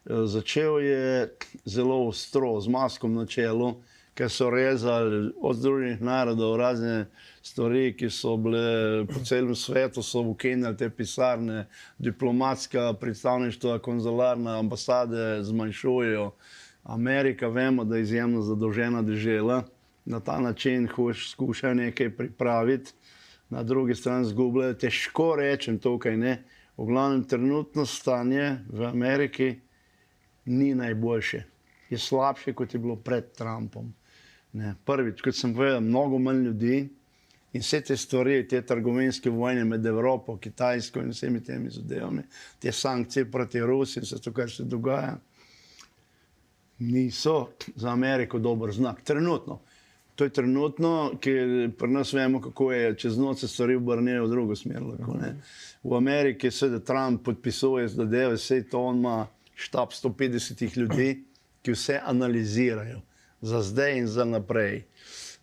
Začel je zelo ostro, z maskom na čelu, ker so rezali od Združenih narodov razne stvari, ki so bile po celem svetu, so ukinjali te pisarne, diplomatska predstavništva, konzularne ambasade zmanjšujejo. Amerika, vemo, da je izjemno zadolžena dežela, na ta način skušajo nekaj pripraviti, na drugi strani zgubljajo. Težko rečem tukaj, ne. V glavnem trenutno stanje v Ameriki ni najboljše. Je slabše, kot je bilo pred Trumpom. Ne. Prvič, kot sem povedal, mnogo manj ljudi in vse te stvari, te trgovinske vojne med Evropo, Kitajsko in vsemi temi zadevami, te sankcije proti Rusiji, vse to, kar se dogaja, niso za Ameriko dober znak. Trenutno. To je trenutno, ker pri nas vemo, kako je, čez noč se stvari obrnejo v drugo smer. Lahko, ne. V Ameriki se da Trump podpisuje zadeve, vse to on ima štab 150 ljudi, ki vse analizirajo za zdaj in za naprej.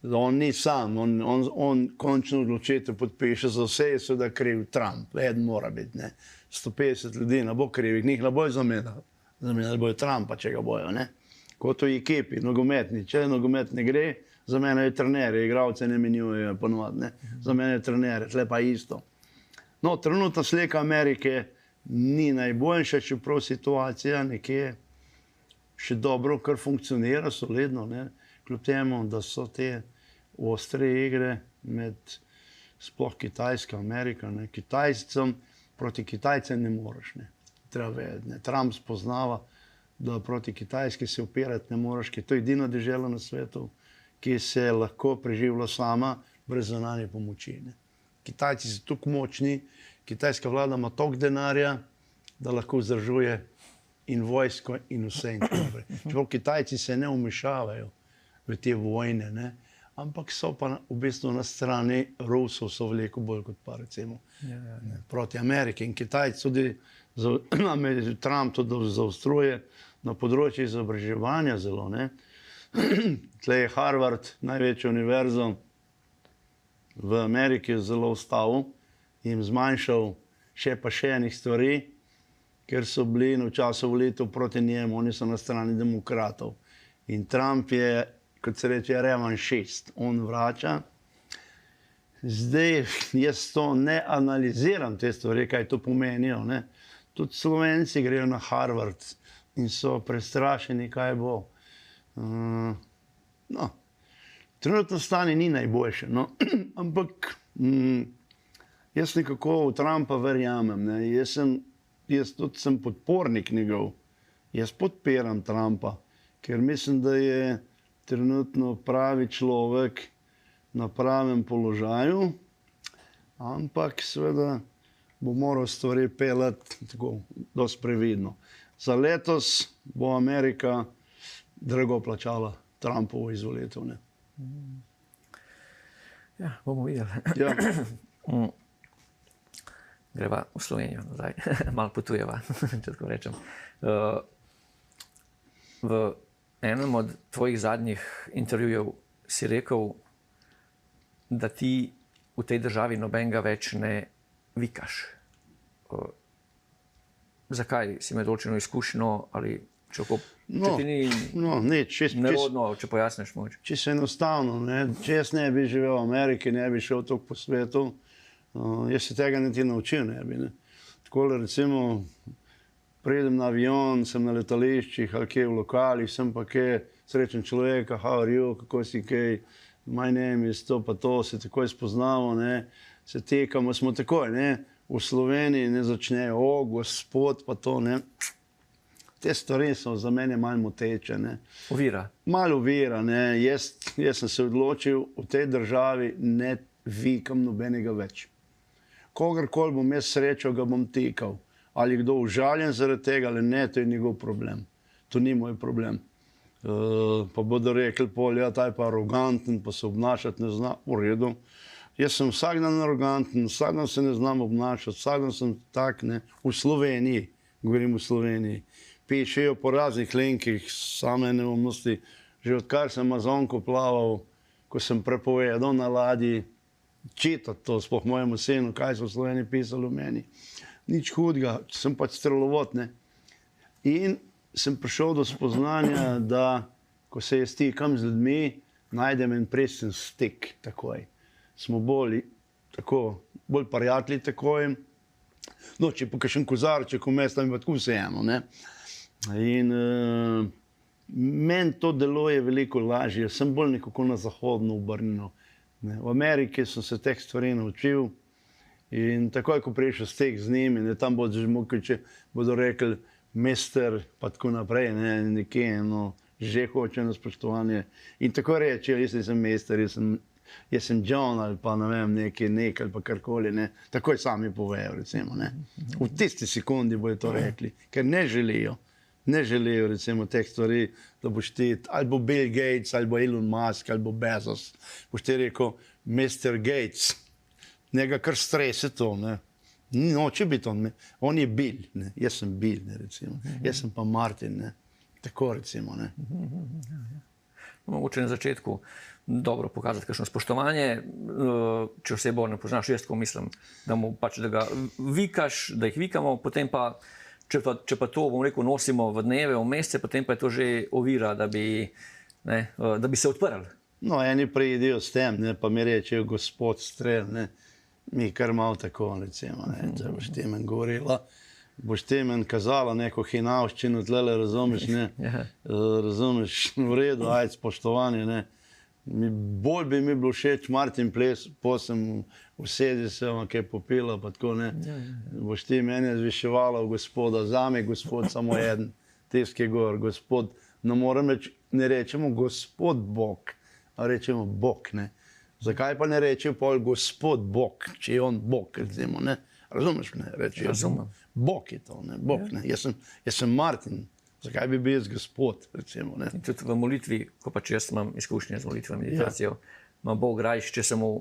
On ni sam, on končno odločitev podpiše, za vse je seveda kriv Trump, eden mora biti. Ne. 150 ljudi ne bo krivih, njih ne bojo zamenjali. Zamenjali bojo Trumpa, če ga bojo. Ne. Kot v ekipi, nogometni. Če nogomet ne gre, za mene je trenerje, igralce ne menjujejo ponovadi, ne. Za mene je trenerje, tle pa isto. No, trenutna slika Amerike ni najboljša, čeprav situacija nekje še dobro, kar funkcionira solidno, ne. Kljub temu, da so te ostre igre med sploh Kitajska, Amerika, ne. Kitajcem, proti Kitajcem ne moreš, ne. Treba vedeti, ne. Trump spoznava, da proti Kitajski se upirati ne moreš, ker to je edina dežela na svetu, ki se lahko preživlja sama, brez zunanje pomoči, ne. Kitajci so tako močni, kitajska vlada ima toliko denarja, da lahko vzdržuje in vojsko in vse in tako naprej. Čeprav Kitajci se ne vmešavajo v te vojne, ne, ampak so pa v bistvu na strani Rusov so veliko bolj kot pa recimo proti Ameriki. In Kitajci tudi, Trump tudi zaostruje na področju izobraževanja zelo, ne. Tle je Harvard, največja univerza v Ameriki, zelo ustavil, jim zmanjšal še enih stvari, ker so bili v času volitev proti njemu, oni so na strani demokratov. In Trump je, kot se reče, revanšist. On vrača Zdaj, jaz to ne analiziram, te stvari, kaj to pomenijo. Ne. Tudi Slovenci grejo na Harvard in so prestrašeni, kaj bo. No, trenutno stanje ni najboljše, no. Ampak jaz nekako v Trumpa verjamem. Ne. Jaz tudi sem podpornik njegov. Jaz podpiram Trumpa, ker mislim, da je trenutno pravi človek na pravem položaju, ampak seveda bo moral stvari peljati tako dosti previdno. Za letos bo Amerika drago plačala Trumpovo izvolitev. Ne. Ja, bomo videli. Ja. Greva v Slovenijo nazaj, malo potujeva, če tako rečem. V enem od tvojih zadnjih intervjujev si rekel, da ti v tej državi nobenega več ne vikaš. Zakaj? Si imel določeno izkušnjo ali če ti ni nerodno, če pojasniš moč? Čisto enostavno. Ne? Če jaz ne bi živel v Ameriki, ne bi šel toliko po svetu, jaz se tega niti naučil ne bi. Ne? Takole recimo pridem na avion, sem na letališčih ali kje v lokalih, sem pa kje srečen človeka, how are you, kako si kaj, my name is to pa to, se takoj spoznamo, ne? Se tekamo, smo takoj, ne? V Sloveniji ne začnejo, o, gospod, pa to, ne. Te stvari so za mene malo moteče, ne. Ovira. Malo ovira, ne. Jaz sem se odločil, v tej državi ne vikam nobenega več. Kogarkoli bom jaz srečal, ga bom tikal. Ali kdo užaljen zaradi tega, ali ne, to je njegov problem. To ni moj problem. Pa bodo rekli, ja, ta je pa aroganten, pa se obnašati ne zna, v redu. Jaz sem vsak dan aroganten, vsak dan se ne znam obnašati, vsak dan sem tak, ne, v Sloveniji, govorim v Sloveniji. Pišejo po raznih linkih, same neumnosti, že odkar sem Amazonko plaval, ko sem prepovedal na ladji, čitati to, sploh mojemu sinu, kaj so v Sloveniji pisali o meni. Nič hudega, sem pač strelovod, ne. In sem prišel do spoznanja, da ko se jaz stikam z ljudmi, najdem en pristen stik takoj. Smo bolj prijatelji takoj. No, če pa kakšen kozarček vmes, tam je pa tako vseeno, ne. In meni to deluje veliko lažje, sem bolj nekako na zahodno obrnjeno. V Ameriki sem se teh stvari naučil in takoj, ko prišel stik z njimi, ne, tam bodo že mogoče, bodo rekli mister, pa tako naprej, ne, nekje, no, že hoče na spoštovanje. In tako reče, jaz nisem mister, jaz sem John ali pa ne vem, nek ali pa karkoli, ne. Takoj sami povejo, recimo, ne. V tisti sekundi bojo to rekli, ker ne želijo. Ne želijo, recimo, teh stvari, da boš ti, ali bo Bill Gates, ali bo Elon Musk, ali bo Bezos. Boš ti rekel, Mr. Gates, njega kar strese to, ne. Noče biti on, ne. On je Bill, ne. Jaz sem Bill, ne, recimo. Jaz sem pa Martin, ne. Tako, recimo, ne. Mogoče na začetku dobro pokazati kakšno spoštovanje, če osebo ne poznaš, jaz tako mislim, da mu pač, da ga vikaš, da jih vikamo, potem pa, če pa to, bom rekel, nosimo v dneve, v mesece, potem pa je to že ovira, da bi se odprli. No, eni pridijo s tem, ne, pa mi rečejo, gospod Strel, ne. Mi kar malo tako, recimo, ne, če boš ti meni govorila, boš ti meni kazala neko hinavščino, tlele, razumeš, ne, razumeš, v redu, ajde, spoštovanje, ne. Bolj bi mi bilo všeč Martin Ples, posem usedi se, kaj popila, pa tako, ne. Boš ti meni zviševala v gospoda, zame gospod samo eden, tisti gor, gospod, ne rečemo gospod Bog, a rečemo Bog, ne. Zakaj pa ne reče pol gospod Bog, če je on Bog, recimo, ne. Razumeš, ne, reče, Bog je to, ne, Bog, ne. Jaz sem Martin. Zakaj bi bil jaz gospod, recimo, ne? In tudi v molitvi, ko pač jaz imam izkušnje z molitvo, meditacijo, ima Bog rajš, če se mu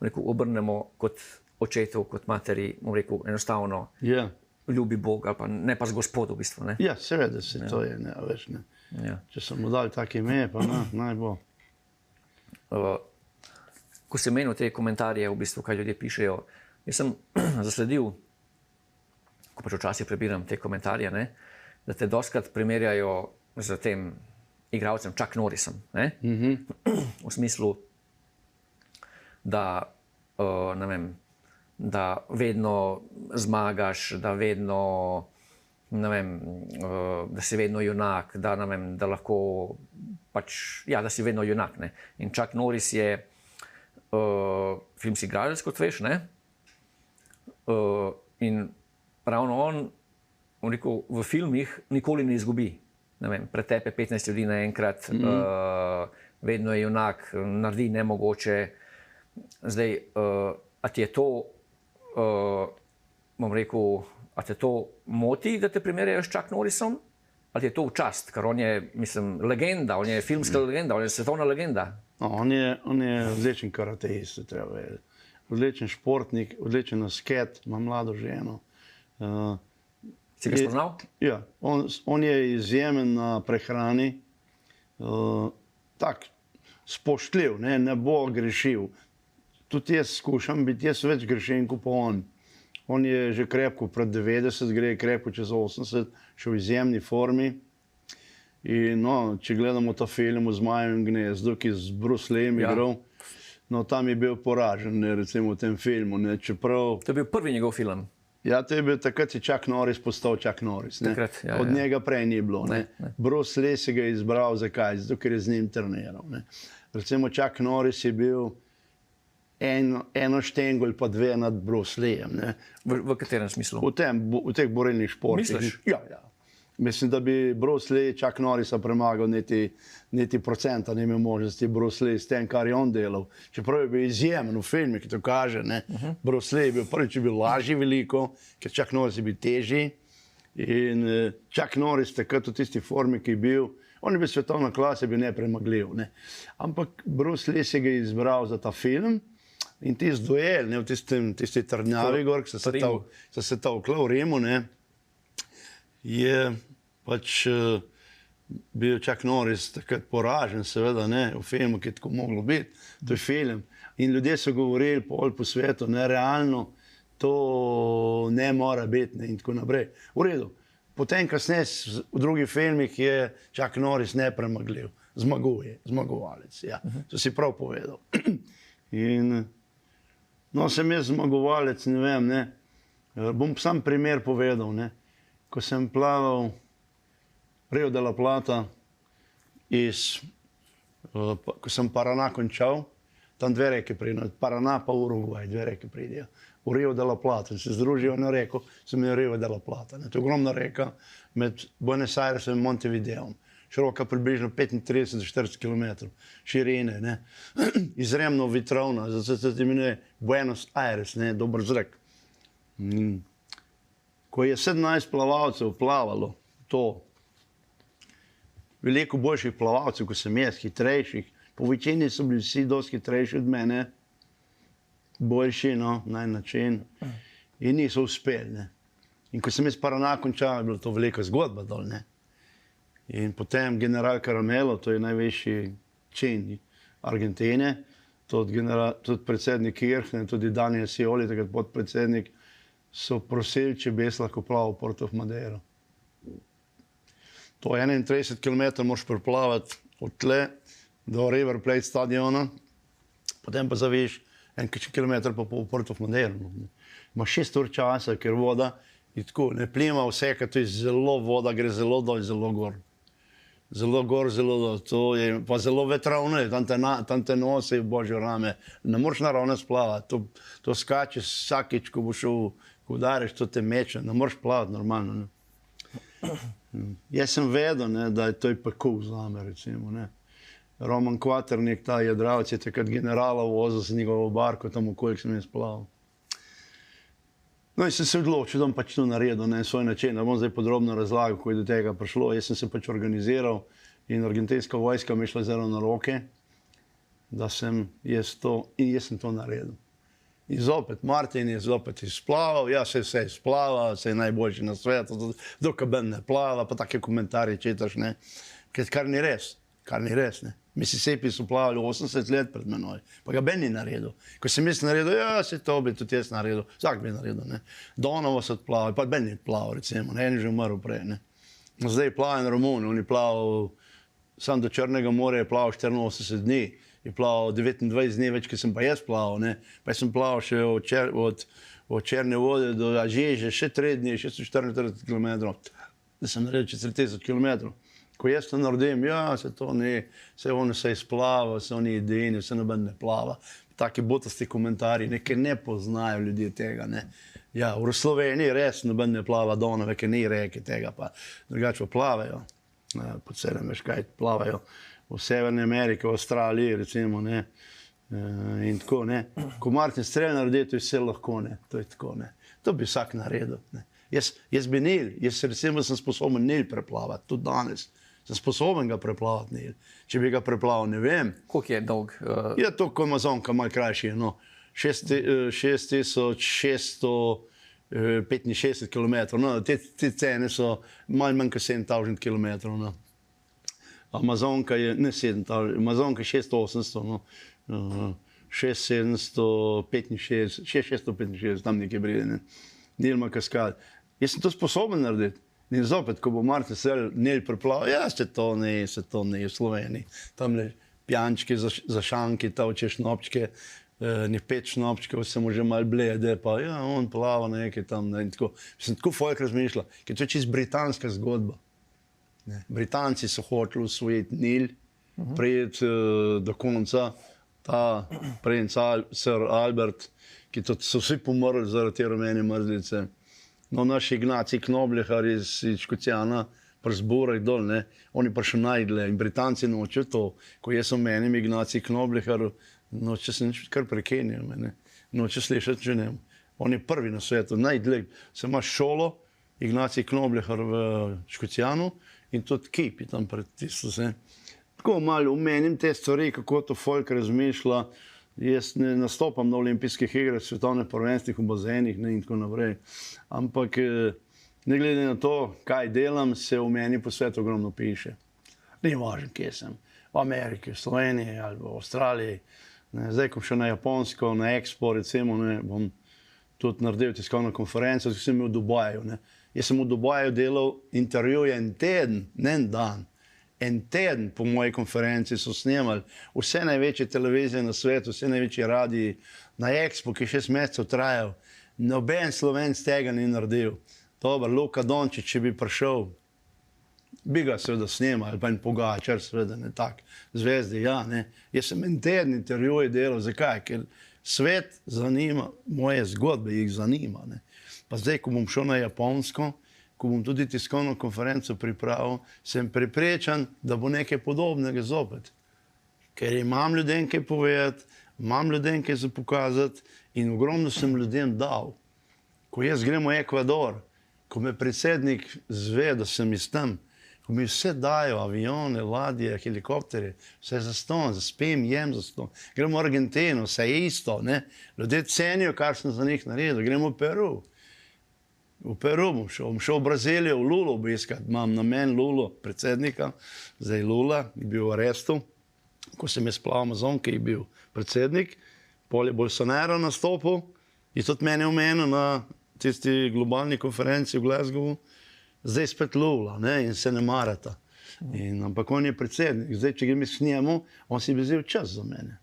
obrnemo kot očetu, kot materi, mu rekel, enostavno ljubi Bog, ali pa ne pa z gospodu, v bistvu, ne? Ja, seveda se to je, ne, veš, ne. Če so mu dali tak ime, pa naj bo. Ko sem menil te komentarje, v bistvu, kaj ljudje pišejo, jaz sem zasledil, ko pač včasih prebiram te komentarje, ne, da te dostikrat primerjajo z tem igralcem Chuck Norrisom, ne? V smislu, da ne vem, da vedno zmagaš, da vedno, ne vem, da si vedno junak, da, ne vem, da lahko pač, ja, da si vedno junak, ne. In Chuck Norris je filmski igralec, kot veš, ne. In ravno on, rekel, v filmih nikoli ne izgubi. Ne vem, pretepe 15 ljudi naenkrat, vedno je junak, naredi nemogoče. Zdaj, a ti je to, bom rekel, a te to moti, da te primerjajo s Chuck Norrisom? Ali je to v čast? Ker on je, mislim, legenda, on je filmska legenda, on je svetovna legenda. No, on je odličen karateist, treba vedeti. Odličen športnik, odličen asket, ima mlado ženo. Si ga spoznal? Ja, on je izjemen na prehrani, tak spoštljiv, ne bo grešil. Tudi jaz skušam biti, jaz več grešim kot pa on. On je že krepko pred 90, gre krepko čez 80, še v izjemni formi. In no, če gledamo ta film o Zmajevem gnezdu, ki je z Bruce Lee igral, no tam je bil poražen, ne, recimo v tem filmu, ne, čeprav... To je bil prvi njegov film. Ja, to je bil takrat, je Chuck Norris postal Chuck Norris. Ne? Takrat, ja, od njega prej ni bilo. Ne? Bruce Lee si ga je izbral, zakaj? Zato, ker je z njim treniral. Ne? Recimo Chuck Norris je bil eno štengel pa dve nad Bruce Leejem. V katerem smislu? V teh borilnih športih. Misliš? Ja, ja. Mislim, da bi Bruce Lee Chuck Norrisa premagal niti procenta, ni imel možnosti Bruce Lee s tem, kar je on delal. Čeprav je bil izjemen v filmu, ki to kaže. Bruce Lee je bil prvič bil lažji veliko, ker Chuck Norris je bil težji. In Chuck Norris takrat v tisti formi, ki je bil, on je bil svetovna klasa, je bil nepremagljiv. Ne? Ampak Bruce Lee si ga je izbral za ta film in tisti duel, ne, v tisti trdnjavi gor, ki so se tolkla v Rimu, ne, je pač bil Chuck Norris takrat poražen, seveda, ne, v filmu, ki je tako moglo biti. To je film. In ljudje so govorili po svetu, nerealno, to ne mora biti, ne, in tako naprej. V redu. Potem, kasneje, v drugih filmih je Chuck Norris nepremagljiv. Zmagovalec, ja. To si prav povedal. In no, sem jaz zmagovalec, ne vem, ne. Bom sam primer povedal, ne. Ko sem plaval Rio de la Plata, ko sem Paraná končal, tam dve reke pridejo, Paraná pa Uruguay, dve reke pridejo. V Rio de la Plata se združijo na reko, sem je Rio de la Plata. Ne. To je ogromna reka med Buenos Airesom in Montevideom. Široka približno 35-40 km, širine, ne. Izjemno vetrovna, zato se imenuje Buenos Aires, ne, dober zrak. Ko je 17 plavalcev plavalo to, veliko boljših plavalcev, kot sem jaz, hitrejših, po večini so bili vsi dosti hitrejši od mene, boljši, no, na en način, in niso uspeli, ne. In ko sem jaz Paraná končal, je bila to velika zgodba dol, ne. In potem general Caramelo, to je najvišji čin Argentine, tudi predsednik Kirchner, tudi Daniel Scioli, takrat podpredsednik, so prosili, če bi jaz lahko plaval v Porto Madeiro. To 31 km moraš preplavati od tle do River Plate stadiona, potem pa zaviješ 1 kilometer pa pol v Porto Madeiro. Imaš 6 ur časa, ker voda je tako, ne plima vse, ker to je zelo voda, gre zelo dol, zelo gor. Zelo gor, zelo dol. To je pa zelo vetrovno, tam te nosi v božjo rame. Ne moreš naravno splavati, to skačeš vsakič, ko boš šel, ko udariš, to te meče, ne moreš plavati normalno. Ne. Jaz sem vedel, ne, da je to pekel zame, recimo. Ne. Roman Kvaternik, ta jadralec, je takrat generala vozil z njegovo barko, tam okoliko sem jaz plaval. No in sem se odločil, da bom pač to naredil na svoj način. Ne bom zdaj podrobno razlagal, kako je do tega prišlo. Jaz sem se pač organiziral in argentinska vojska mi je šla zelo na roke, da sem jaz to naredil. In zopet, Martin je zopet izplaval, ja, se vse izplava, se je najboljši na svetu, dokaj ben ne plava, pa take komentarje čitaš, ne. Kar ni res, ne. Mississippi so plavali 80 let pred menoj, pa ga ben ni naredil. Ko sem jaz naredil, ja, se to bi tudi jaz naredil, vsak bi naredil, ne. Donovo so odplavali, pa ben ni plaval, recimo, ne, en je že umrl prej, ne. No, zdaj plavajo Romuni, on je plaval, sam do Črnega morja je plaval 84 dni je plaval 29 dni več, kot sem pa jaz plaval. Ne. Pa sem plaval še od Črne vode do Ažeže, še 3 dni, 644 km. Da sem naredil 4000 km. Ko jaz to naredim, ja, se to ni, se on se izplava, se oni edini, se noben ne plava. Taki botasti komentarji, nekaj ne poznajo ljudje tega. Ne. Ja, v Sloveniji res noben ne plava Donave, ker ni reke tega, pa drugače pa plavajo. Po celem veš kaj plavajo. V Severni Ameriki, v Avstraliji recimo, ne. In tako, ne. Ko Martin Strel naredi, to je vse lahko, ne. To je tako, ne. To bi vsak naredil, ne. Jaz bi Nil, jaz recimo sem sposoben Nil preplavati, tudi danes. Sem sposoben ga preplavati Nil. Če bi ga preplaval, ne vem. Koliko je dolg? Je to kot Amazonka, malo krajši, no. 6665 km, no. Te cene so malo manj kot 7000 km, no. Amazonka je, ne 7000, Amazonka je 6800, no. 665, tam nekaj brede, ne. Nil ima kaskad. Jaz sem to sposoben narediti. In zopet, ko bo Martin Strel Nil preplaval, ja, se to ni v Sloveniji. Tam le pijančki za šanki, tavče šnopčke, ne 5 šnopčkov, se mu že malo blede, pa ja, on plava nekaj tam, ne, in tako. Sem tako folk razmišljal, ker to je čisto britanska zgodba. Ne. Britanci so hoteli osvojiti Nil, priti do konca, ta princ Sir Albert, ki so vsi pomrli zaradi te rumene mrzlice. No, naš Ignacij Knoblihar iz Škocjana, pri zborah dol, ne, oni pa še najdle in Britanci nočejo to. Ko jaz omenim Ignacij Knoblihar, noče se nič kar prekenjal, ne, noče slišati že ne. On je prvi na svetu, najdle. Se ima šolo, Ignacij Knoblihar v Škocjanu in tudi kip je tam pred tisto vse. Tako malo omenim te stvari, kako to folk razmišlja. Jaz ne nastopam na olimpijskih igrah, svetovnih prvenstvih v bazenih, ne, in tako naprej. Ampak ne glede na to, kaj delam, se v meni po svetu ogromno piše. Ni važno, kje sem. V Ameriki, v Sloveniji ali v Avstraliji. Ne. Zdaj, ko še na Japonsko, na Expo, recimo, ne, bom tudi naredil tiskovno konferenco, ki sem bil v Dubaju. Ne. Jaz sem v Dubaju delal intervjuje en teden, ne en dan. En teden po moji konferenci so snemali vse največje televizije na svetu, vse največje radiji, na Expo, ki je 6 mesecev trajal. Noben Slovenc tega ni naredil. Dobar, Luka Dončić, če bi prišel, bi ga seveda snemal, ali pa en Pogačar, seveda ne tak, zvezdi, ja, ne. Jaz sem en teden intervjuje delal, zakaj? Ker svet zanima, moje zgodbe jih zanima, ne. Pa zdaj, ko bom šel na Japonsko, ko bom tudi tiskovno konferenco pripravil, sem prepričan, da bo nekaj podobnega zopet. Ker imam ljudem kaj povedati, imam ljudem kaj za pokazati in ogromno sem ljudem dal. Ko jaz grem v Ekvador, ko me predsednik zve, da sem iz tam, ko mi vse dajo, avione, ladje, helikopterje, vse za ston, zaspim, jem za ston. Gremo v Argentino, vse je isto, ne. Ljudje cenijo, kar sem za njih naredil. Gremo v Peru. V Peru bom šel v Brazilijo, v Lulo obiskati. Imam namen Lulo, predsednika, zdaj Lula, je bil v arestu. Ko sem jaz plaval Amazonke, je bil predsednik. Pol je Bolsonaro nastopil, je tudi mene omenil na tisti globalni konferenci v Glasgowu. Zdaj spet Lula, ne, in se ne marata. Ampak on je predsednik. Zdaj, če grem s njemu, on si bi vzel čas za mene.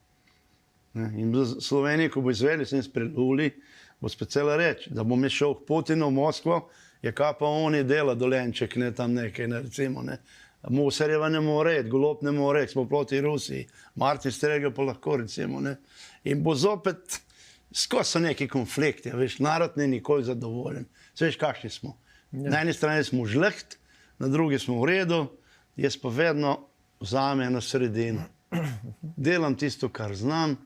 Ne, in v Sloveniji, ko bo izvedel, sem spred Luli, bo spet cela reč, da bom jaz šel k Putinu v Moskvo, je kaj pa oni dela Dolenček, ne tam nekaj, ne, recimo, ne. Musarjeva ne more, Golob ne more, smo proti Rusiji, Martin Strel pa lahko, recimo, ne. In bo zopet, skozi so neki konflikti, veš, narod ni nikoli zadovoljen. Veš, kakšni smo. Ja. Na eni strani smo žleht, na drugi smo v redu, jaz pa vedno vzamem na sredino. Delam tisto, kar znam,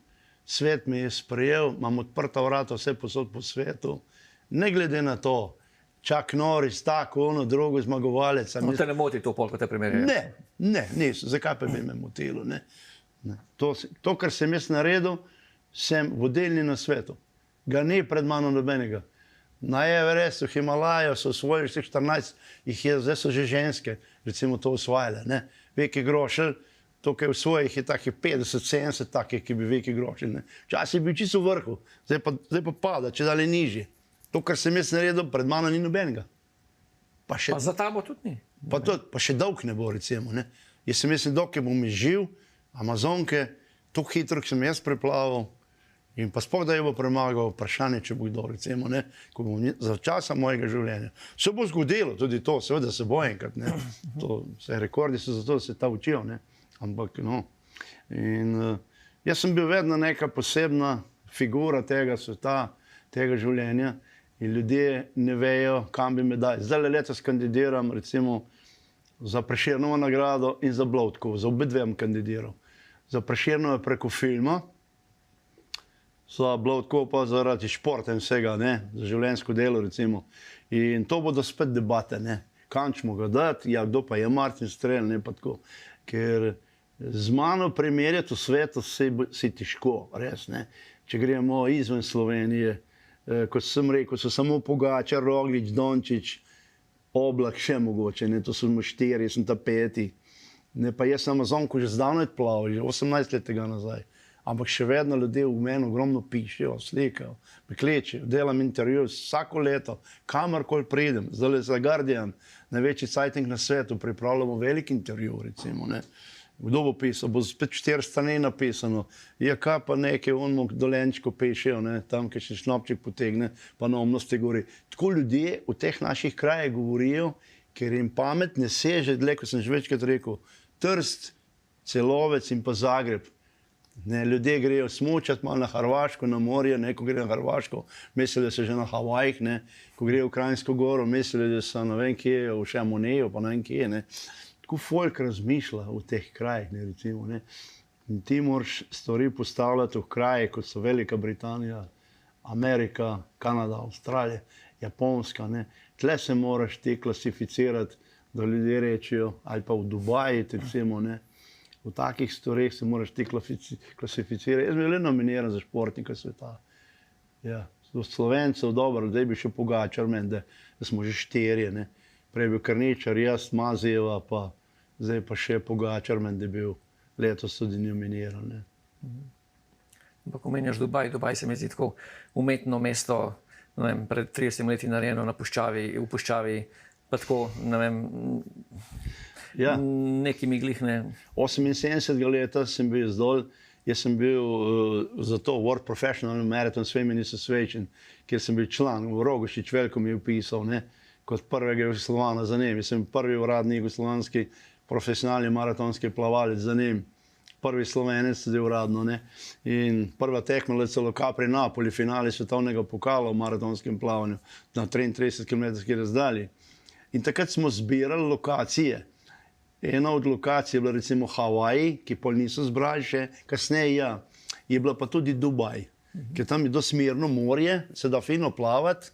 svet me je sprejel, imam odprta vrata vse posod po svetu. Ne glede na to, Chuck Norris, tako, ono, drugo, zmagovalec. No, te ne moti to pol, ko te primerjajo? Ne, niso. Zakaj pa bi me motilo, ne? To, kar sem jaz naredil, sem vodilni na svetu. Ga ni pred mano nobenega. Na Everestu, Himalajo so osvojili 14, zdaj so že ženske, recimo to osvojile, ne? Veki Grošelj, to, kaj v svojih je takih 50-70 takih, ki bi Veki Grošelj, ne. Včasih je bil čisto v vrhu, zdaj pa pada, če dalje nižje. To, kar sem jaz naredil, pred mano ni nobenega. Pa za tabo tudi ni? Pa še dolg ne bo, recimo, ne. Jaz sem mislim, dokaj bom živ, Amazonke, tako hitro, ki sem jaz preplavil, in pa sploh, da je bo premagal vprašanje, če bo kdo, recimo, ne, ko bom za časa mojega življenja. Se bo zgodilo tudi to, seveda se bo enkrat, ne. To, rekordi so zato, da se ta učijo, ne. Ampak, no. In jaz sem bil vedno neka posebna figura tega sveta, tega življenja in ljudje ne vejo, kam bi me dali. Zdaj letos kandidiram, recimo, za Prešernovo nagrado in za Bloodkovo, za obe dvem kandidiral. Za Prešernovo preko filma, za Bloodkovo pa zaradi športa in vsega, ne, za življenjsko delo, recimo. In to bodo spet debate, ne, kam ćemo ga dati, ja, kdo pa je Martin Strel, ne, pa tako. Ker z mano primerjati v svetu si težko, res, ne. Če gremo izven Slovenije, kot sem rekel, so samo Pogačar, Roglič, Dončić, Oblak še mogoče, ne, to smo 4, sem ta 5. Ne, pa jaz sem Amazonko že zdavnaj plaval, že 18 let tega nazaj. Ampak še vedno ljudje v meni ogromno pišejo, slikajo, me klečejo, delam intervju vsako leto, kamorkoli pridem. Zdaj za Guardian, največji sajting na svetu, pripravljamo velik intervju, recimo, ne. Kdo bo pisal? Bo spet 4 strani napisano. Ja, kaj pa nekaj onmo dolenčko pešejo, ne, tam, ki še šnopček potegne, pa na omnosti govori. Tako ljudje v teh naših krajih govorijo, ker jim pamet ne seže dlje, kot sem že večkrat rekel, Trst, Celovec in pa Zagreb. Ne, ljudje grejo smučati malo na Hrvaško, na morje, ne, ko grejo na Hrvaško, mislijo, da so že na Havajih, ne, ko grejo v Kranjsko goro, mislijo, da so ne vem kje, v Šamoneju, pa ne vem kje, ne. Tako folk razmišlja v teh krajih, ne, recimo, ne. In ti moraš stvari postavljati v kraje, kot so Velika Britanija, Amerika, Kanada, Avstralija, Japonska, ne. Tle se moraš ti klasificirati, da ljudje rečejo, ali pa v Dubaji, recimo, ne. V takih stvareh se moraš ti klasificirati. Jaz bi le nominiran za športnika sveta. Ja, do Slovencev, dobro, zdaj bi še Pogačar meni, da smo že 4, ne. Prej bil Krničar, jaz, Mazejeva, pa zdaj pa še Pogačar meni, da je bil letos tudi nominiran, ne. Ampak omenjaš Dubaj, Dubaj se mi zdi tako umetno mesto, ne vem, pred 30 leti narejeno na puščavi, v puščavi, pa tako, ne vem, ja. Nekimi glihne. 78. leta sem bil zdol, jaz sem bil za to World Professional Marathon Swimming Association, kjer sem bil član, Rogošič Veljko mi je upisal, ne, kot prvega Jugoslovana za njim. Jaz sem prvi uradni jugoslovanski profesionalni maratonski plavalec za njim. Prvi Slovenec tudi uradno, ne. In prva tekma celo pri Napoli, finale svetovnega pokala v maratonskem plavanju na 33 km razdalji. In takrat smo zbirali lokacije. Ena od lokacij je bila recimo Havaji, ki pol niso zbrali še, kasneje ja, je bila pa tudi Dubaj, ker tam je dosmirno morje, se da fino plavati,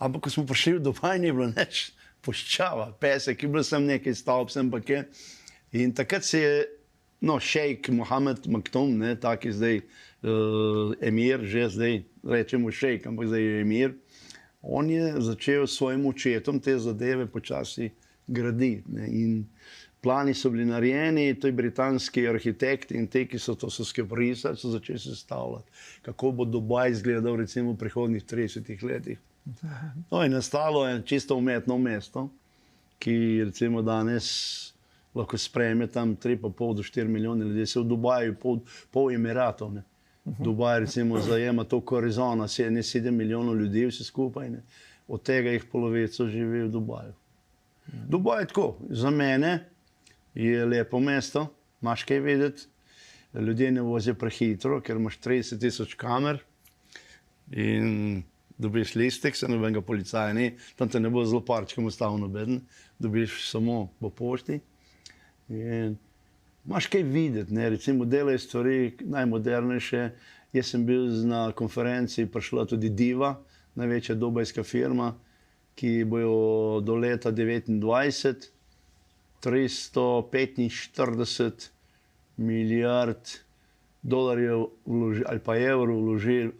ampak ko smo prišli v Dubaj, ni bilo nič puščava, pesek, je bilo sem nekaj stavb, sem pa kje. In takrat se je, no, šejk Mohamed Maktoum, ne, tak je zdaj emir, že zdaj rečemo šejk, ampak zdaj je emir, on je začel s svojim očetom te zadeve počasi graditi, ne, in plani so bili narejeni, to je britanski arhitekt in te, ki so to skeprisali, so začeli sestavljati, kako bo Dubaj izgledal recimo v prihodnjih 30 letih. No, in nastalo je čisto umetno mesto, ki recimo danes lahko sprejme tam 3,5 do 4 milijone ljudi, se v Dubaju pol Emiratov, ne. Dubaj recimo zajema toliko Arizona, 7 milijonov ljudi vse skupaj, ne. Od tega jih polovico živi v Dubaju. Dubaj je tako, za mene je lepo mesto, imaš kaj videti, ljudje ne vozijo prehitro, ker imaš 30,000 kamer in dobiš listek, se nobenega policaja ni, tam te ne bo zelo parčkom ustavil nobeden, dobiš samo po pošti in imaš kaj videti, ne, recimo delajo stvari najmodernejše. Jaz sem bil na konferenci, prišla tudi Diva, največja dubajska firma, ki bojo do leta 2029 345 milijard dolarjev ali pa evrov vložili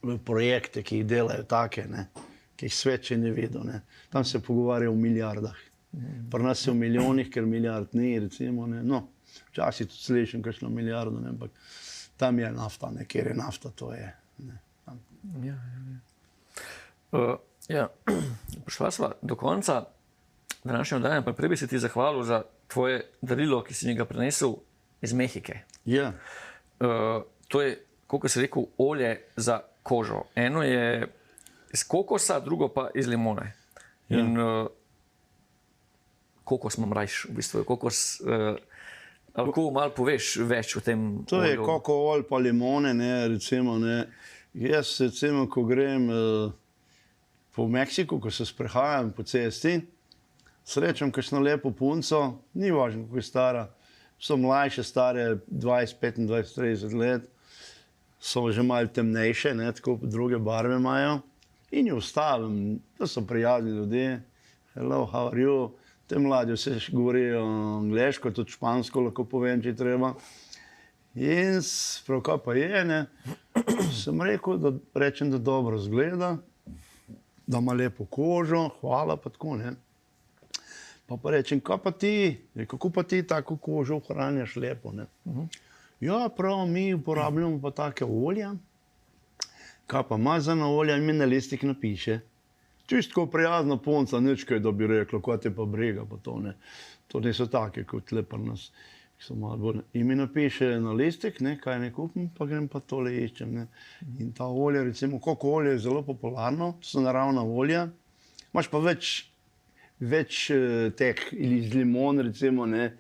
v projekte, ki jih delajo take, ne, ki jih svet še ne videl, ne. Tam se pogovarja o milijardah. Pri nas je v milijonih, ker milijard ni, recimo, ne. No, včasih tudi slišim kakšno milijardo, ne, ampak tam je nafta, ne, kjer je nafta, to je, ne. Ja, prišla sva do konca današnje oddaje, pa prej bi se ti zahvalil za tvoje darilo, ki si mi ga prinesel iz Mehike. Ja. to je, kot si rekel, olje za kožo. Eno je iz kokosa, drugo pa iz limone. In kokos imam rajš, v bistvu. Kokos, lahko malo poveš več o tem To je olju? koko olj pa limone, ne, recimo, ne. Jaz, recimo, ko grem po Meksiku, ko se sprehajam po cesti, srečam kakšno lepo punco, ni važno, kako je stara, so mlajše, stare 20, 25, 30 let, so že malo temnejše, ne, tako druge barve imajo, in jo ustavim, to so prijazni ljudje, hello, how are you, te mladi vse govorijo angleško, tudi špansko lahko povem, če treba. In prav, kaj pa je, ne, sem rekel, da rečem, da dobro zgleda, da ima lepo kožo, hvala pa tako, ne. Pa rečem, kaj pa ti, kako pa ti tako kožo ohranjaš lepo, ne. Ja, prav, mi uporabljamo pa take olja, kaj pa mazana olja in mi na listik napiše. Čisto prijazna punca, nič kaj, da bi rekla, kaj te pa briga, pa to ne. To niso take, kot le pri nas. In mi napiše na listek, ne, kaj ne kupim, pa grem pa tole iščem. Ne. In ta olja, recimo, koko olje je zelo popularno, to so naravna olja. Imaš pa več teh iz limon, recimo, ne.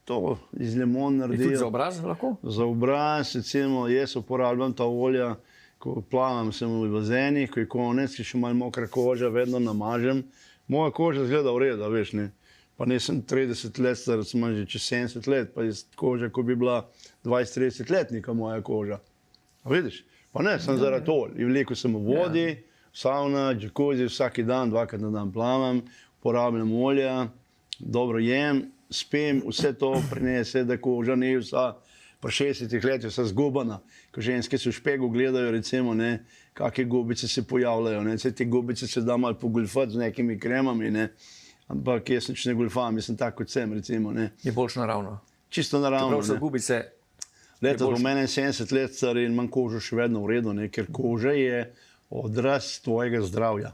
To iz limon Je naredijo. tudi za obraz lahko? Za obraz, recimo, jaz uporabljam ta olja, ko plavam sem v bazenih, ko je konec, ki še malo mokra koža, vedno namažem. Moja koža izgleda v redu, veš, ne. Pa nisem 30 let, star sem že čez 70 let, pa je koža, ko bi bila 20-30 letnika moja koža. A vidiš? Pa ne, sem zaradi olj. In veliko sem v vodi, sauna, džakuzi, vsaki dan, 2krat na dan plavam, uporabljam olja, dobro jem, spim, vse to prinese, da koža ni vsa pri 60 letih vsa zgubana. Ko ženske se v špegu gledajo, recimo, ne, kakšne gubice se pojavljajo, ne, vse te gubice se da malo pogulfati z nekimi kremami, ne, ampak jaz nič ne gulfam, jaz sem tak kot sem, recimo, ne. Je boljš naravno. Čisto naravno, Čeprav so ne. gubice, Letos boljše. bom 71 let star in imam kožo še vedno v redu, ne, ker koža je odraz tvojega zdravja.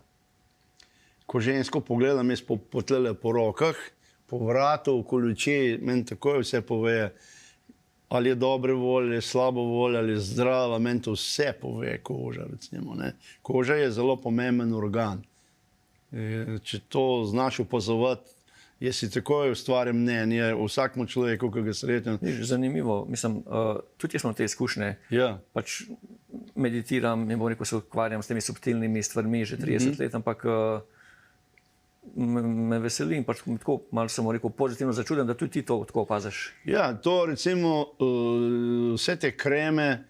Ko žensko pogledam, jaz po tlele po rokah, po vratu, okoli oči, meni takoj vse pove, ali je dobre volje, slabo volje, ali je zdrava, meni to vse pove koža, recimo, ne. Koža je zelo pomemben organ. Če to znaš opazovati, jaz si takoj ustvarim mnenje o vsakmu človeku, ki ga srečam. zanimivo, mislim, tudi jaz imam te izkušnje. Ja, Pač meditiram, ne bom rekel, se ukvarjam s temi subtilnimi stvarmi že 30 let, ampak me veseli in pač tako malo sem rekel pozitivno začuden, da tudi ti to tako opaziš. ja, to recimo vse te kreme,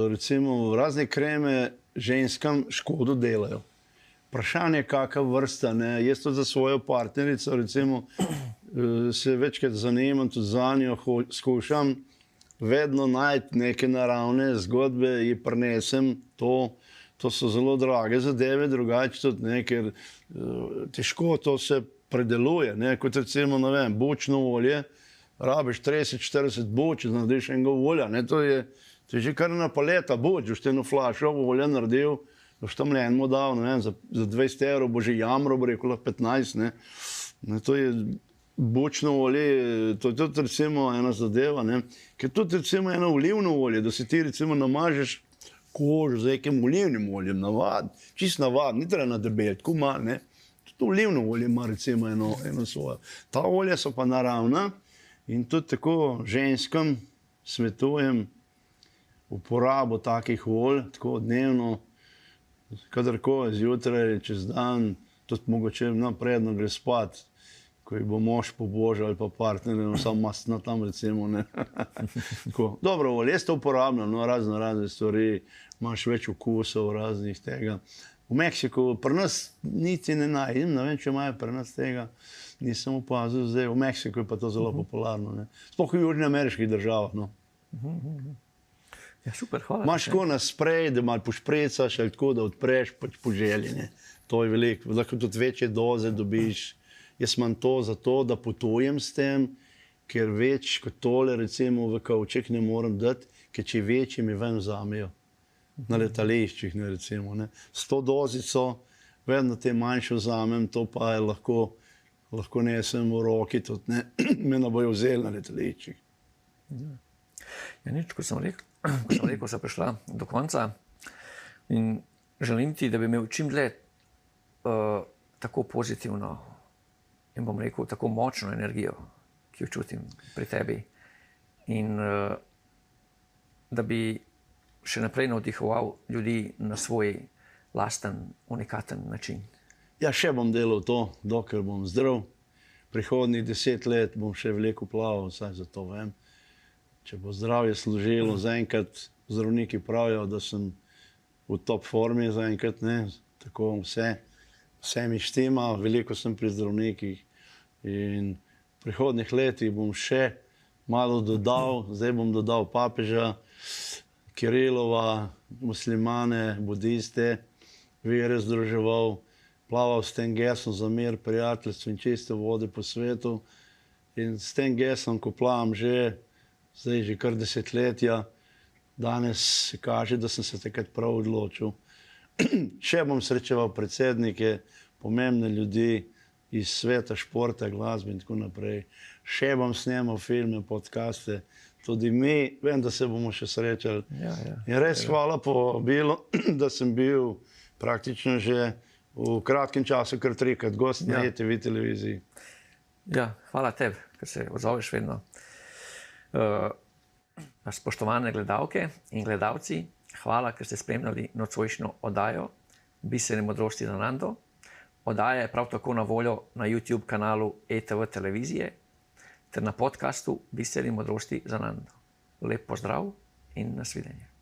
recimo razne kreme ženskam škodo delajo. Vprašanje, kakva vrsta, ne. Jaz tudi za svojo partnerico, recimo, se večkrat zanimam, tudi za njo skušam vedno najti neke naravne zgodbe, ji prinesem to. To so zelo drage zadeve, drugače tudi ne, ker težko to se predeluje, ne, kot recimo, ne vem, bučno olje, rabiš 30-40 buč, da narediš enega olja, ne, to je že kar ena paleta buč, boš te eno flašo olja naredil, boš tam enemu dal, ne vem, za 20 evrov bo že jamro, bo rekel, 15, ne. Ne, to je bučno olje, to je tudi recimo ena zadeva, ne, ker tudi recimo eno olivno olje, da si ti recimo namažeš kožo z nekim olivnim oljem, navad, čist navad, ni treba nadebeliti, tako malo, ne. Tudi olivno olje ima recimo eno svojo. Ta olja so pa naravna in tudi tako ženskam svetujem uporabo takih olj, tako dnevno, kadarkoli, zjutraj, čez dan, tudi mogoče napredno gre spat, ko jih bo mož pobožal ali pa partner, samo mastna tam recimo, ne. Tako, dobro, olje, jaz to uporabljam, no, razne stvari, imaš več okusov raznih tega. V Meksiku, pri nas niti ne najdem, ne vem, če imajo pri nas tega, nisem opazil zdaj, v Meksiku je pa to zelo popularno, ne. Sploh v južnoameriških državah, no. Ja, super, hvala. Imaš tako na sprej, da malo pošprecaš ali tako, da odpreš pač po želji, ne. To je veliko, lahko tudi večje doze dobiš. Jaz imam to zato, da potujem s tem, ker več kot tole recimo v kavček ne morem dati, ker če večji mi ven vzamejo. Na letališčih, ne, recimo, ne. S to dozico vedno te manjše vzamem, to pa je lahko nesem v roki, tudi ne, me ne bojo vzeli na letališčih. Ja, nič, kot sem rekel, so prišla do konca in želim ti, da bi imel čim dlje tako pozitivno in bom rekel, tako močno energijo, ki jo čutim pri tebi in da bi še naprej navdihoval ljudi na svoj lasten, unikaten način. Ja, še bom delal to, dokler bom zdrav. Prihodnjih 10 let bom še veliko plaval, vsaj za to vem. Če bo zdravje služilo, zaenkrat zdravniki pravijo, da sem v top formi, zaenkrat ne, tako vse mi štima, veliko sem pri zdravnikih in v prihodnjih letih bom še malo dodal, zdaj bom dodal papeža, Kirilova, muslimane, budiste, vere združeval, plaval s tem geslom za mir, prijateljstvo in čiste vode po svetu in s tem geslom, ko plavam zdaj že kar desetletja, danes se kaže, da sem se takrat prav odločil. Še bom srečeval predsednike, pomembne ljudi iz sveta športa, glasbe in tako naprej. Še bom snemal filme, podcaste, tudi mi, vem, da se bomo še srečali. Ja. In res hvala povabilu, da sem bil praktično že v kratkem času kar 3-krat gost na ETV televiziji. Ja, hvala tebi, ker se odzoveš vedno. Spoštovane gledalke in gledalci, hvala, ker ste spremljali nocojšnjo oddajo Biserne modrosti za Nando. Oddaja je prav tako na voljo na YouTube kanalu ETV televizije ter na podcastu Biserne modrosti za Nando. Lep pozdrav in nasvidenje.